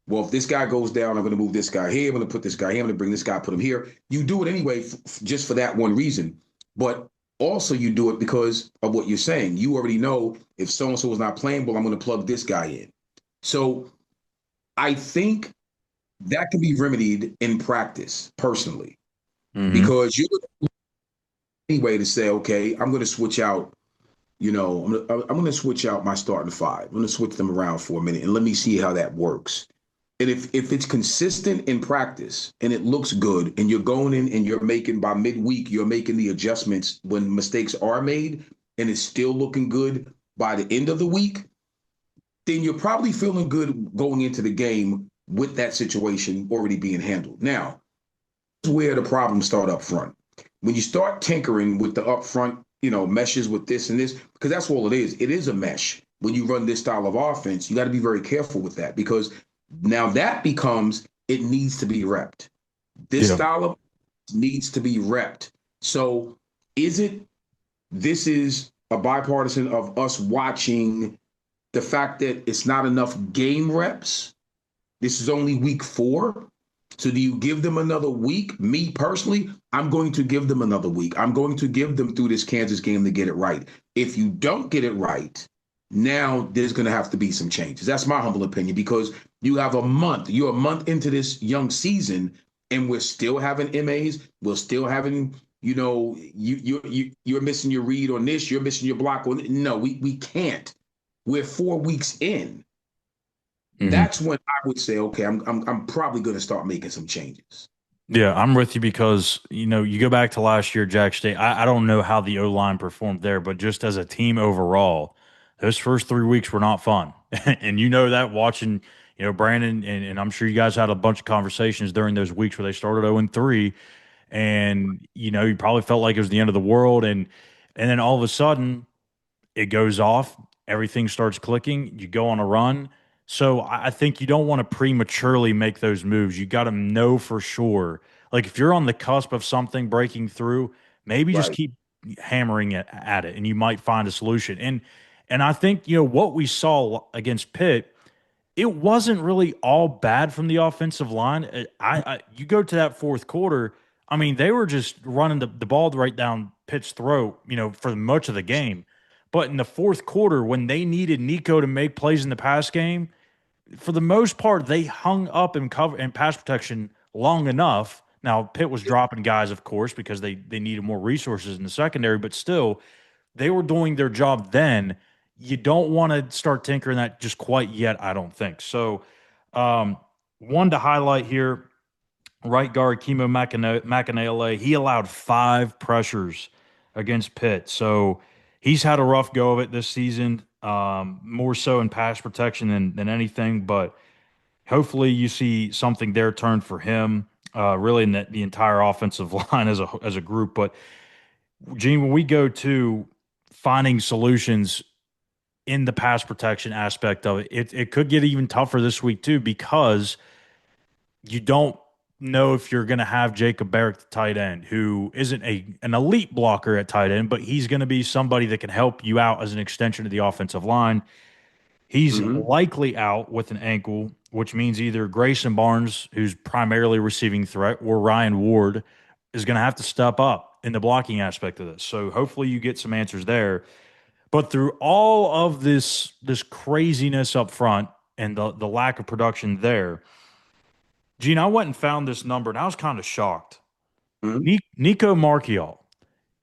Well, if this guy goes down, I'm going to move this guy here. I'm going to put this guy here. I'm going to bring this guy, put him here. You do it anyway, just for that one reason. But also you do it because of what you're saying. You already know if so-and-so is not playing, well, I'm going to plug this guy in. So I think that can be remedied in practice, personally, because you anyway to say, okay, I'm going to switch out, I'm going to switch out my starting 5. I'm going to switch them around for a minute and let me see how that works. And if it's consistent in practice and it looks good and you're going in and you're making by midweek, you're making the adjustments when mistakes are made and it's still looking good by the end of the week, then you're probably feeling good going into the game with that situation already being handled. Now, this is where the problems start up front. When you start tinkering with the upfront, meshes with this and this, because that's all it is. It is a mesh. When you run this style of offense, you got to be very careful with that because now that becomes, it needs to be repped. This style of needs to be repped. So this is a bipartisan of us watching the fact that it's not enough game reps. This is only week 4. So do you give them another week? Me personally, I'm going to give them another week. I'm going to give them through this Kansas game to get it right. If you don't get it right, Now there's going to have to be some changes. That's my humble opinion because you have a month. You're a month into this young season, and we're still having MAs. We're still having, you're missing your read on this. You're missing your block on it. No, we can't. We're 4 weeks in. That's when I would say, okay, I'm probably going to start making some changes. Yeah, I'm with you because, you go back to last year, Jack State. I don't know how the O-line performed there, but just as a team overall, those first 3 weeks were not fun. And you know that watching, Brandon, and I'm sure you guys had a bunch of conversations during those weeks where they started 0-3, and, you probably felt like it was the end of the world. And then all of a sudden, it goes off, everything starts clicking, you go on a run. So I think you don't want to prematurely make those moves. You got to know for sure. Like if you're on the cusp of something breaking through, maybe just Right. keep hammering at it and you might find a solution. And I think, what we saw against Pitt, it wasn't really all bad from the offensive line. You go to that fourth quarter, I mean, they were just running the ball right down Pitt's throat, for much of the game. But in the fourth quarter, when they needed Nico to make plays in the pass game, for the most part, they hung up in cover and pass protection long enough. Now, Pitt was dropping guys, of course, because they needed more resources in the secondary, but still, they were doing their job then. You don't want to start tinkering that just quite yet, I don't think. So, one to highlight here, right guard Kimo Makanele, he allowed 5 pressures against Pitt. So he's had a rough go of it this season, more so in pass protection than anything. But hopefully you see something there turn for him, really in the entire offensive line as a group. But, Gene, when we go to finding solutions in the pass protection aspect of it, it could get even tougher this week too because you don't know if you're going to have Jacob Barrett, the tight end, who isn't an elite blocker at tight end, but he's going to be somebody that can help you out as an extension of the offensive line. He's Mm-hmm. likely out with an ankle, which means either Grayson Barnes, who's primarily receiving threat, or Ryan Ward is going to have to step up in the blocking aspect of this. So hopefully you get some answers there. But through all of this craziness up front and the lack of production there, Gene, I went and found this number, and I was kind of shocked. Mm-hmm. Nico Marchiol,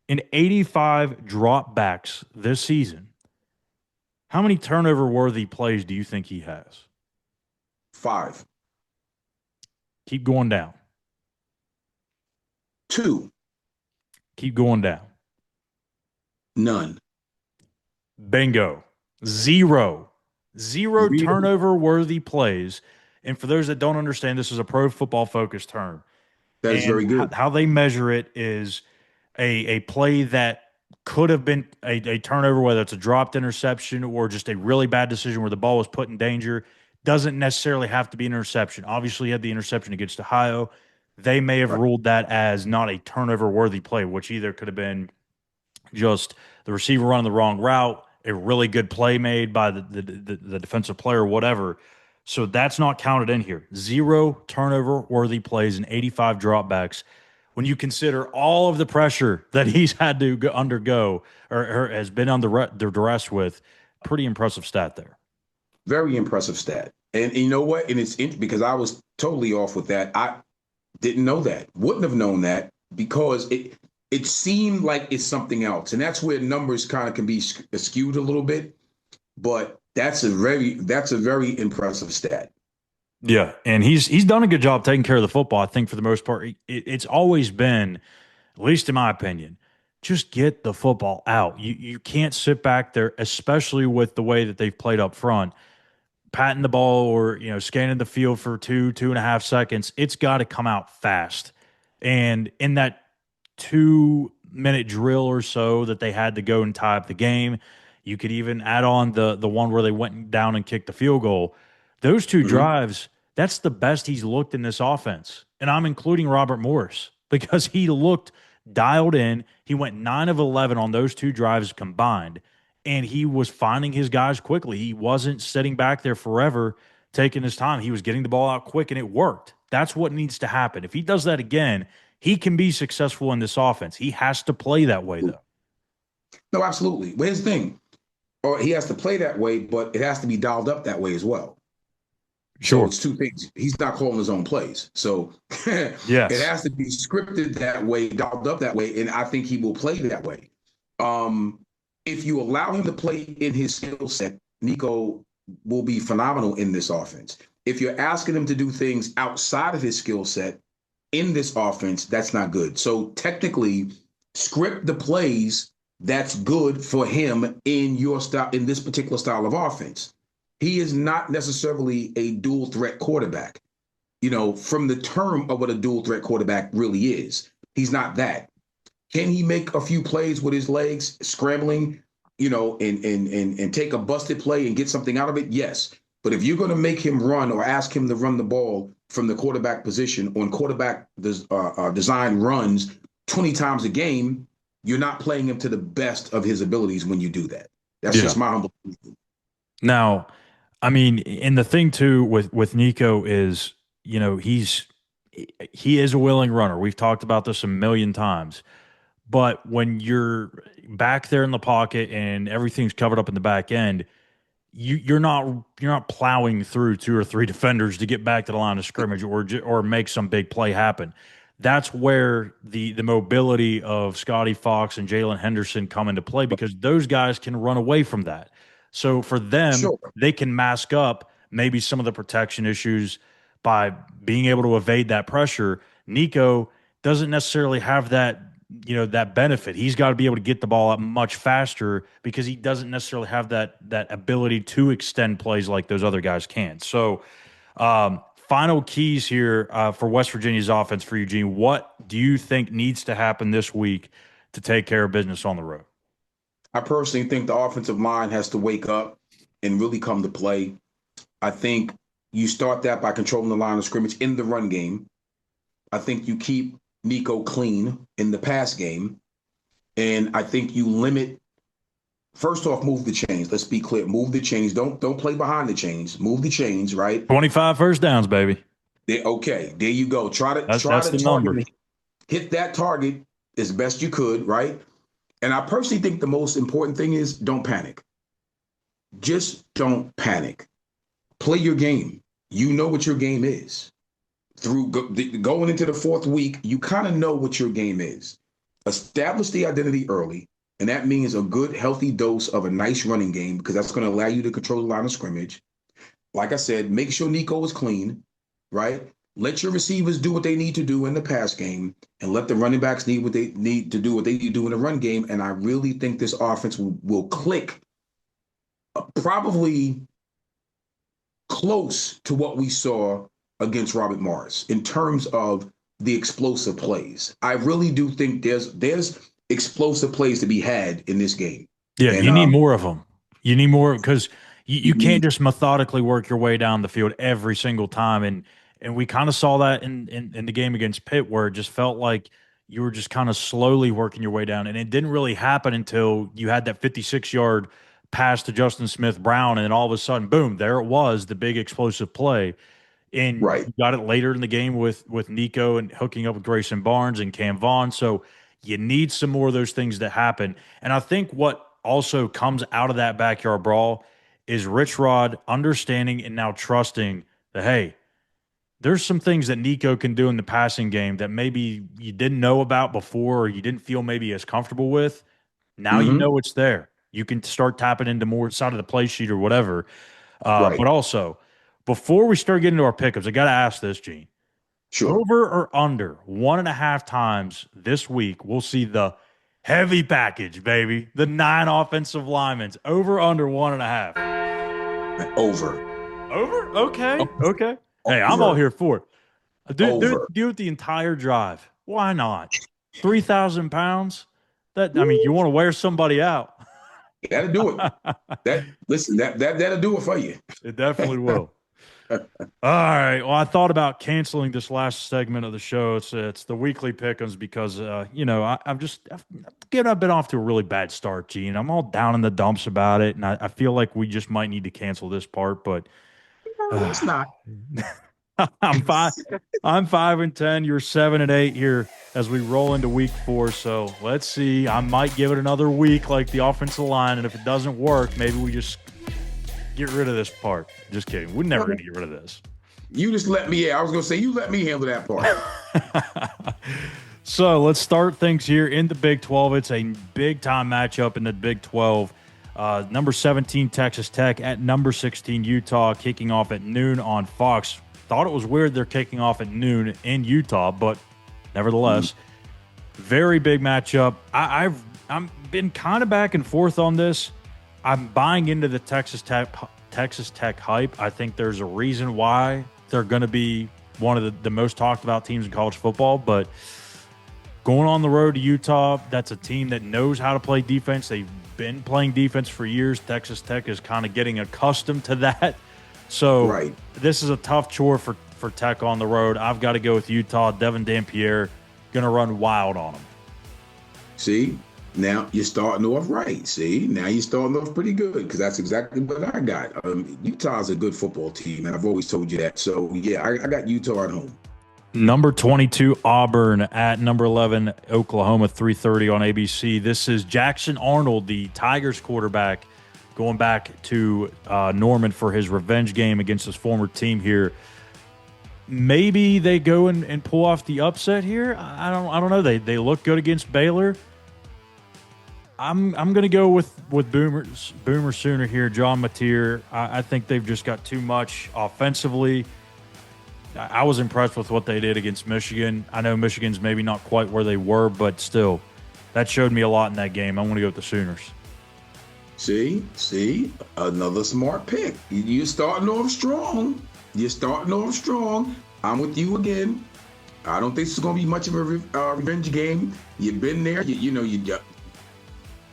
in 85 dropbacks this season, how many turnover-worthy plays do you think he has? 5. Keep going down. 2. Keep going down. None. Bingo. Zero. Zero Real. turnover-worthy plays. And for those that don't understand, this is a pro football focused term. That is And very good. how they measure it is a play that could have been a turnover, whether it's a dropped interception or just a really bad decision where the ball was put in danger. Doesn't necessarily have to be an interception. Obviously, you had the interception against Ohio. They may have Right. ruled that as not a turnover-worthy play, which either could have been just the receiver running the wrong route, a really good play made by the defensive player, whatever. So that's not counted in here. 0 turnover-worthy plays and 85 dropbacks. When you consider all of the pressure that he's had to undergo or has been under duress with, pretty impressive stat there. Very impressive stat. And you know what? And it's because I was totally off with that. I didn't know that. Wouldn't have known that because it seemed like it's something else. And that's where numbers kind of can be skewed a little bit. But that's a very impressive stat. Yeah, and he's done a good job taking care of the football. I think for the most part, it's always been, at least in my opinion, just get the football out. You can't sit back there, especially with the way that they've played up front, patting the ball or scanning the field for 2.5 seconds. It's got to come out fast. And in that 2-minute drill or so that they had to go and tie up the game, you could even add on the one where they went down and kicked the field goal. Those 2 Mm-hmm. drives, that's the best he's looked in this offense. And I'm including Robert Morris because he looked dialed in. He went 9 of 11 on those 2 drives combined, and he was finding his guys quickly. He wasn't sitting back there forever taking his time. He was getting the ball out quick, and it worked. That's what needs to happen. If he does that again, he can be successful in this offense. He has to play that way, though. No, absolutely. But here's the thing. or he has to play that way, but it has to be dialed up that way as well. So Sure. it's two things. He's not calling his own plays. So it Yes. has to be scripted that way, dialed up that way, and I think he will play that way. Um, if you allow him to play in his skill set, Nico will be phenomenal in this offense. If you're asking him to do things outside of his skill set in this offense, that's not good. So technically, script the plays that's good for him in your style, in this particular style of offense. He is not necessarily a dual threat quarterback, from the term of what a dual threat quarterback really is. He's not that. Can he make a few plays with his legs, scrambling, and take a busted play and get something out of it? Yes. But if you're going to make him run or ask him to run the ball from the quarterback position on quarterback design runs 20 times a game, you're not playing him to the best of his abilities when you do that. That's Yeah. just my humble opinion. Now, I mean, and the thing too with Nico is, he is a willing runner. We've talked about this a million times. But when you're back there in the pocket and everything's covered up in the back end, you're not plowing through two or three defenders to get back to the line of scrimmage or make some big play happen. That's where the mobility of Scotty Fox and Jalen Henderson come into play because those guys can run away from that. So for them, Sure. they can mask up maybe some of the protection issues by being able to evade that pressure. Nico doesn't necessarily have that benefit. He's got to be able to get the ball up much faster because he doesn't necessarily have that ability to extend plays like those other guys can. So, final keys here for West Virginia's offense for Eugene. What do you think needs to happen this week to take care of business on the road? I personally think the offensive line has to wake up and really come to play. I think you start that by controlling the line of scrimmage in the run game. I think you keep Nico clean in the pass game. And I think you limit, first off, move the chains. Let's be clear. Move the chains. Don't play behind the chains. Move the chains, right? 25 first downs, baby. Okay, there you go. Try to try That's to the number. hit that target as best you could, right? And I personally think the most important thing is don't panic. Just don't panic. Play your game. You know what your game is. Going into the fourth week, you kind of know what your game is. Establish the identity early, and that means a good, healthy dose of a nice running game because that's going to allow you to control the line of scrimmage. Like I said, make sure Nico is clean, right? Let your receivers do what they need to do in the pass game, and let the running backs need what they need to do, what they need to do in the run game. And I really think this offense will click probably close to what we saw against Robert Morris in terms of the explosive plays. I really do think there's explosive plays to be had in this game. Yeah, And you need more of them. You need more because you you can't need just methodically work your way down the field every single time. And we kind of saw that in the game against Pitt, where it just felt like you were just kind of slowly working your way down. And it didn't really happen until you had that 56-yard pass to Justin Smith Brown, and then all of a sudden, boom, there it was, the big explosive play. And right. you got it later in the game with Nico and hooking up with Grayson Barnes and Cam Vaughn. So you need some more of those things to happen. And I think what also comes out of that backyard brawl is Rich Rod understanding and now trusting that, hey, there's some things that Nico can do in the passing game that maybe you didn't know about before or you didn't feel maybe as comfortable with. Now you Mm-hmm. know it's there. You can start tapping into more side of the play sheet or whatever. But Right. also, before we start getting into our pickups, I got to ask this, Gene. Sure. Over or under 1.5 times this week, we'll see the heavy package, baby. The 9 offensive linemen. Over under 1.5. Over. Over? Okay. Okay. Hey, I'm all Over. here for it. Over. Do it the entire drive. Why not? 3,000 pounds? I mean, you want to wear somebody out. That'll do it. That'll do it for you. It definitely will. All right. Well, I thought about canceling this last segment of the show. It's the weekly pick'ems because I've been off to a really bad start, Gene. I'm all down in the dumps about it, and I feel like we just might need to cancel this part. But No, it's not. I'm 5-10. You're 7-8 here as we roll into week 4. So let's see. I might give it another week like the offensive line, and if it doesn't work, maybe we just get rid of this part. Just kidding. We're never going to get rid of this. You just let me. I was going to say you let me handle that part. So let's start things here in the Big 12. It's a big time matchup in the Big 12. Number 17 Texas Tech at number 16 Utah, kicking off at noon on Fox. Thought it was weird they're kicking off at noon in Utah, but nevertheless, very big matchup. I've been kind of back and forth on this. I'm buying into the Texas Tech hype. I think there's a reason why they're going to be one of the most talked about teams in college football, but going on the road to Utah, that's a team that knows how to play defense. They've been playing defense for years. Texas Tech is kind of getting accustomed to that. So This is a tough chore for Tech on the road. I've got to go with Utah. Devin Dampierre going to run wild on them. See, now you're starting off right. See, now you're starting off pretty good because that's exactly what I got. Utah's a good football team, and I've always told you that. So, yeah, I got Utah at home. Number 22, Auburn at number 11, Oklahoma, 3:30 on ABC. This is Jackson Arnold, the Tigers quarterback, going back to Norman for his revenge game against his former team here. Maybe they go and pull off the upset here. I don't know. They look good against Baylor. I'm going to go with Boomer Sooner here, John Mateer. I think they've just got too much offensively. I was impressed with what they did against Michigan. I know Michigan's maybe not quite where they were, but still, that showed me a lot in that game. I'm going to go with the Sooners. See, another smart pick. You're starting off strong. I'm with you again. I don't think this is going to be much of a revenge game. You've been there.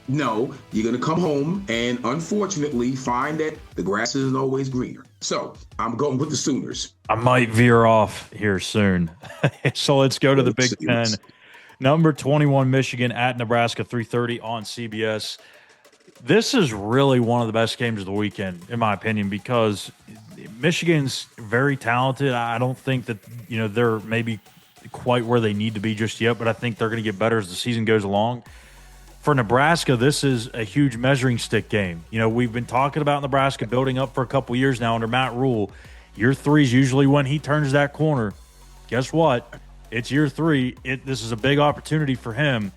No, you're going to come home and unfortunately find that the grass isn't always greener. So I'm going with the Sooners. I might veer off here soon. So let's go to the Big Ten. Number 21, Michigan at Nebraska, 3:30 on CBS. This is really one of the best games of the weekend, in my opinion, because Michigan's very talented. I don't think that, they're maybe quite where they need to be just yet, but I think they're going to get better as the season goes along. For Nebraska, this is a huge measuring stick game. We've been talking about Nebraska building up for a couple years now under Matt Rule. Year 3 is usually when he turns that corner. Guess what? It's year 3. This is a big opportunity for him.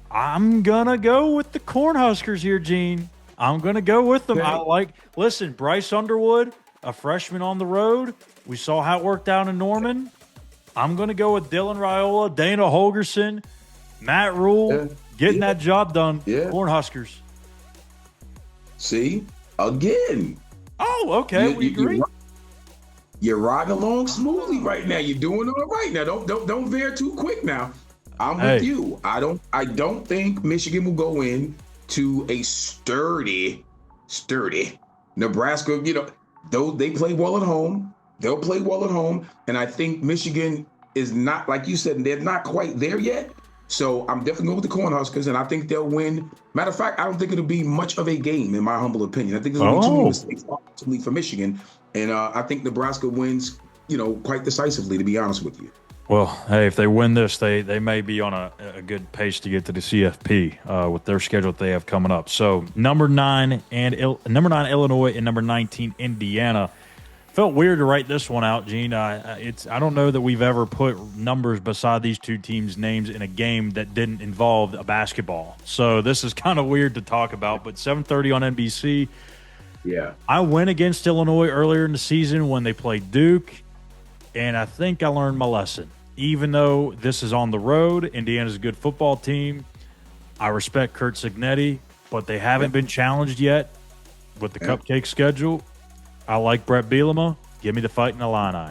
I'm going to go with the Cornhuskers here, Gene. I'm going to go with them. Listen, Bryce Underwood, a freshman on the road. We saw how it worked out in Norman. I'm going to go with Dylan Raiola, Dana Holgerson, Matt Rule, getting that job done. Cornhuskers. See? Again. Oh, okay. We agree. You're riding along smoothly right now. You're doing all right now. Don't veer too quick now. I'm with you. I don't think Michigan will go in to a sturdy Nebraska. Though they play well at home. They'll play well at home. And I think Michigan is not, like you said, they're not quite there yet. So I'm definitely going with the Cornhuskers, and I think they'll win. Matter of fact, I don't think it'll be much of a game, in my humble opinion. I think there's going to be too many mistakes offensively for Michigan, and I think Nebraska wins, quite decisively, to be honest with you. Well, hey, if they win this, they may be on a good pace to get to the CFP with their schedule that they have coming up. So number 9 Illinois and number 19 Indiana. Felt weird to write this one out, Gene. I don't know that we've ever put numbers beside these two teams' names in a game that didn't involve a basketball. So this is kind of weird to talk about, but 7:30 on NBC. Yeah. I went against Illinois earlier in the season when they played Duke, and I think I learned my lesson. Even though this is on the road, Indiana's a good football team. I respect Kurt Cignetti, but they haven't been challenged yet with the cupcake schedule. I like Brett Bielema. Give me the Fighting Illini.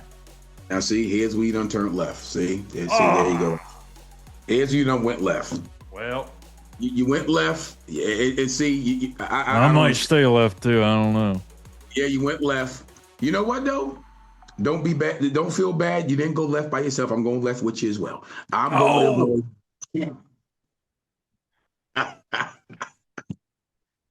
Now, see, here's where you done turned left. See, there you go. Here's where you done went left. Well, you went left. Yeah, see, I might stay left too. I don't know. Yeah, you went left. You know what though? Don't be bad. Don't feel bad. You didn't go left by yourself. I'm going left with you as well. I'm going.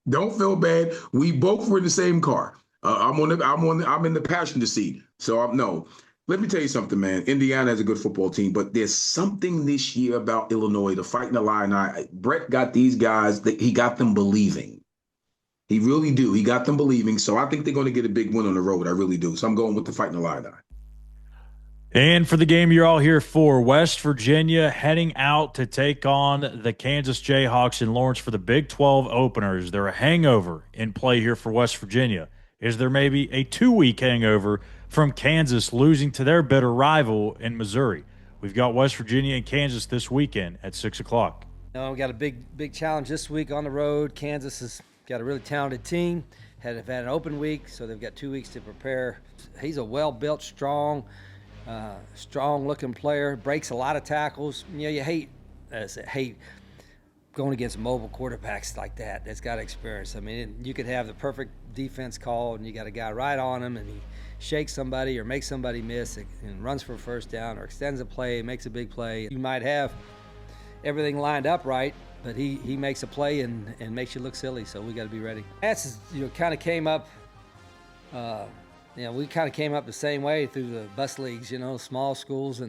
Don't feel bad. We both were in the same car. I'm in the passenger seat. So no. Let me tell you something, man. Indiana has a good football team, but there's something this year about Illinois, the Fighting Illini. Brett got these guys, he got them believing. He really do. He got them believing. So I think they're going to get a big win on the road. I really do. So I'm going with the Fighting Illini. And for the game you're all here for, West Virginia heading out to take on the Kansas Jayhawks in Lawrence for the Big 12 openers. They're a hangover in play here for West Virginia. Is there maybe a 2-week hangover from Kansas losing to their bitter rival in Missouri? We've got West Virginia and Kansas this weekend at 6 o'clock. We got a big challenge this week on the road. Kansas has got a really talented team. Have had an open week, so they've got 2 weeks to prepare. He's a well-built, strong-looking player. Breaks a lot of tackles. You hate going against mobile quarterbacks like that. That's got experience. I mean, you could have the perfect defense call, and you got a guy right on him, and he shakes somebody or makes somebody miss and runs for a first down or extends a play, makes a big play. You might have everything lined up right, but he makes a play and makes you look silly, so we got to be ready. That's kind of came up we kind of came up the same way through the bus leagues, small schools,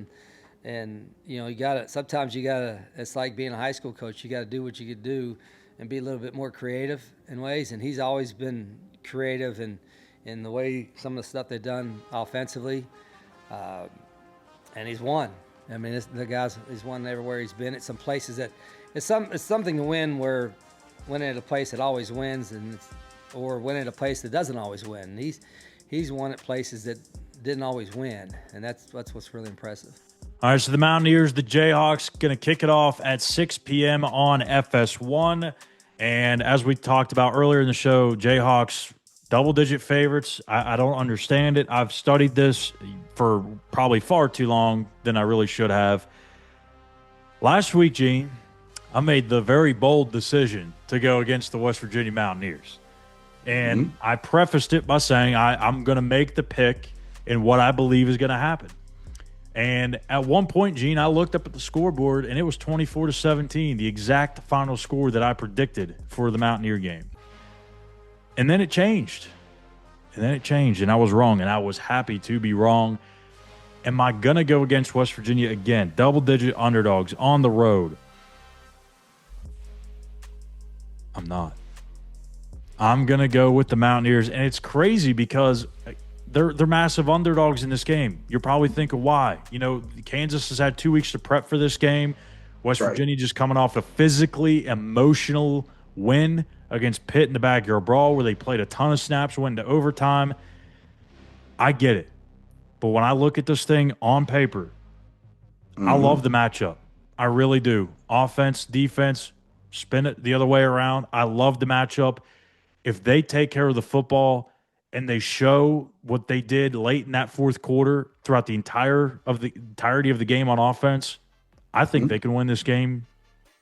and you gotta, sometimes you gotta, it's like being a high school coach, you gotta do what you could do and be a little bit more creative in ways, and he's always been creative in the way some of the stuff they've done offensively, and he's won. I mean, he's won everywhere he's been. At some places that it's something to win where winning at a place that always wins, or winning at a place that doesn't always win. He's won at places that didn't always win, and that's what's really impressive. All right, so the Mountaineers, the Jayhawks, going to kick it off at 6 p.m. on FS1. And as we talked about earlier in the show, Jayhawks, double-digit favorites. I don't understand it. I've studied this for probably far too long than I really should have. Last week, Gene, I made the very bold decision to go against the West Virginia Mountaineers. And I prefaced it by saying I'm going to make the pick in what I believe is going to happen. And at one point, Gene, I looked up at the scoreboard, and it was 24-17, the exact final score that I predicted for the Mountaineer game. And then it changed. And I was wrong, and I was happy to be wrong. Am I going to go against West Virginia again? Double-digit underdogs on the road. I'm not. I'm going to go with the Mountaineers, and it's crazy because they're massive underdogs in this game. You're probably thinking, why? Kansas has had 2 weeks to prep for this game. West Virginia just coming off a physically emotional win against Pitt in the backyard brawl where they played a ton of snaps, went into overtime. I get it. But when I look at this thing on paper, I love the matchup. I really do. Offense, defense, spin it the other way around. I love the matchup. If they take care of the football and they show what they did late in that fourth quarter throughout the entirety of the game on offense, I think they can win this game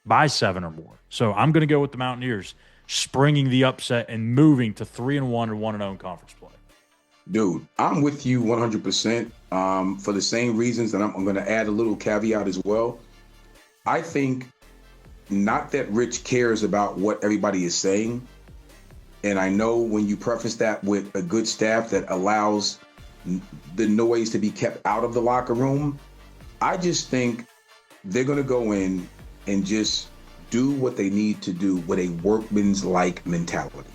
by 7 or more. So I'm going to go with the Mountaineers, springing the upset and moving to 3-1 and 1-0 in conference play. Dude, I'm with you 100% for the same reasons, and I'm going to add a little caveat as well. I think not that Rich cares about what everybody is saying, and I know when you preface that with a good staff that allows the noise to be kept out of the locker room, I just think they're going to go in and just do what they need to do with a workman's-like mentality.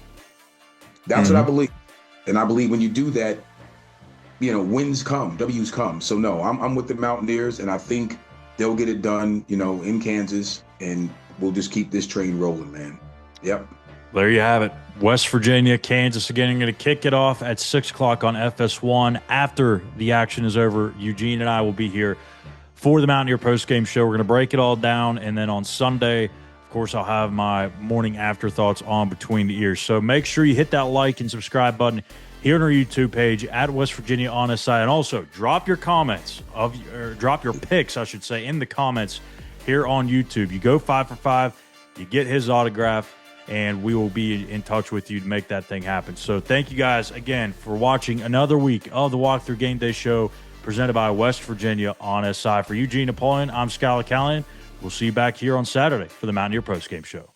That's what I believe. And I believe when you do that, wins come, W's come. So, no, I'm with the Mountaineers, and I think they'll get it done, in Kansas, and we'll just keep this train rolling, man. Yep. There you have it. West Virginia, Kansas again. I'm going to kick it off at 6 o'clock on FS1. After the action is over, Eugene and I will be here for the Mountaineer postgame show. We're going to break it all down, and then on Sunday, of course, I'll have my morning afterthoughts on Between the Ears. So make sure you hit that like and subscribe button here on our YouTube page at West Virginia on SI, and also drop your comments drop your picks, I should say, in the comments here on YouTube. You go 5 for 5, you get his autograph, and we will be in touch with you to make that thing happen. So thank you guys again for watching another week of the Walkthrough Game Day Show presented by West Virginia on SI. For Eugene, Napoleon, I'm Schuyler Callihan. We'll see you back here on Saturday for the Mountaineer Postgame Show.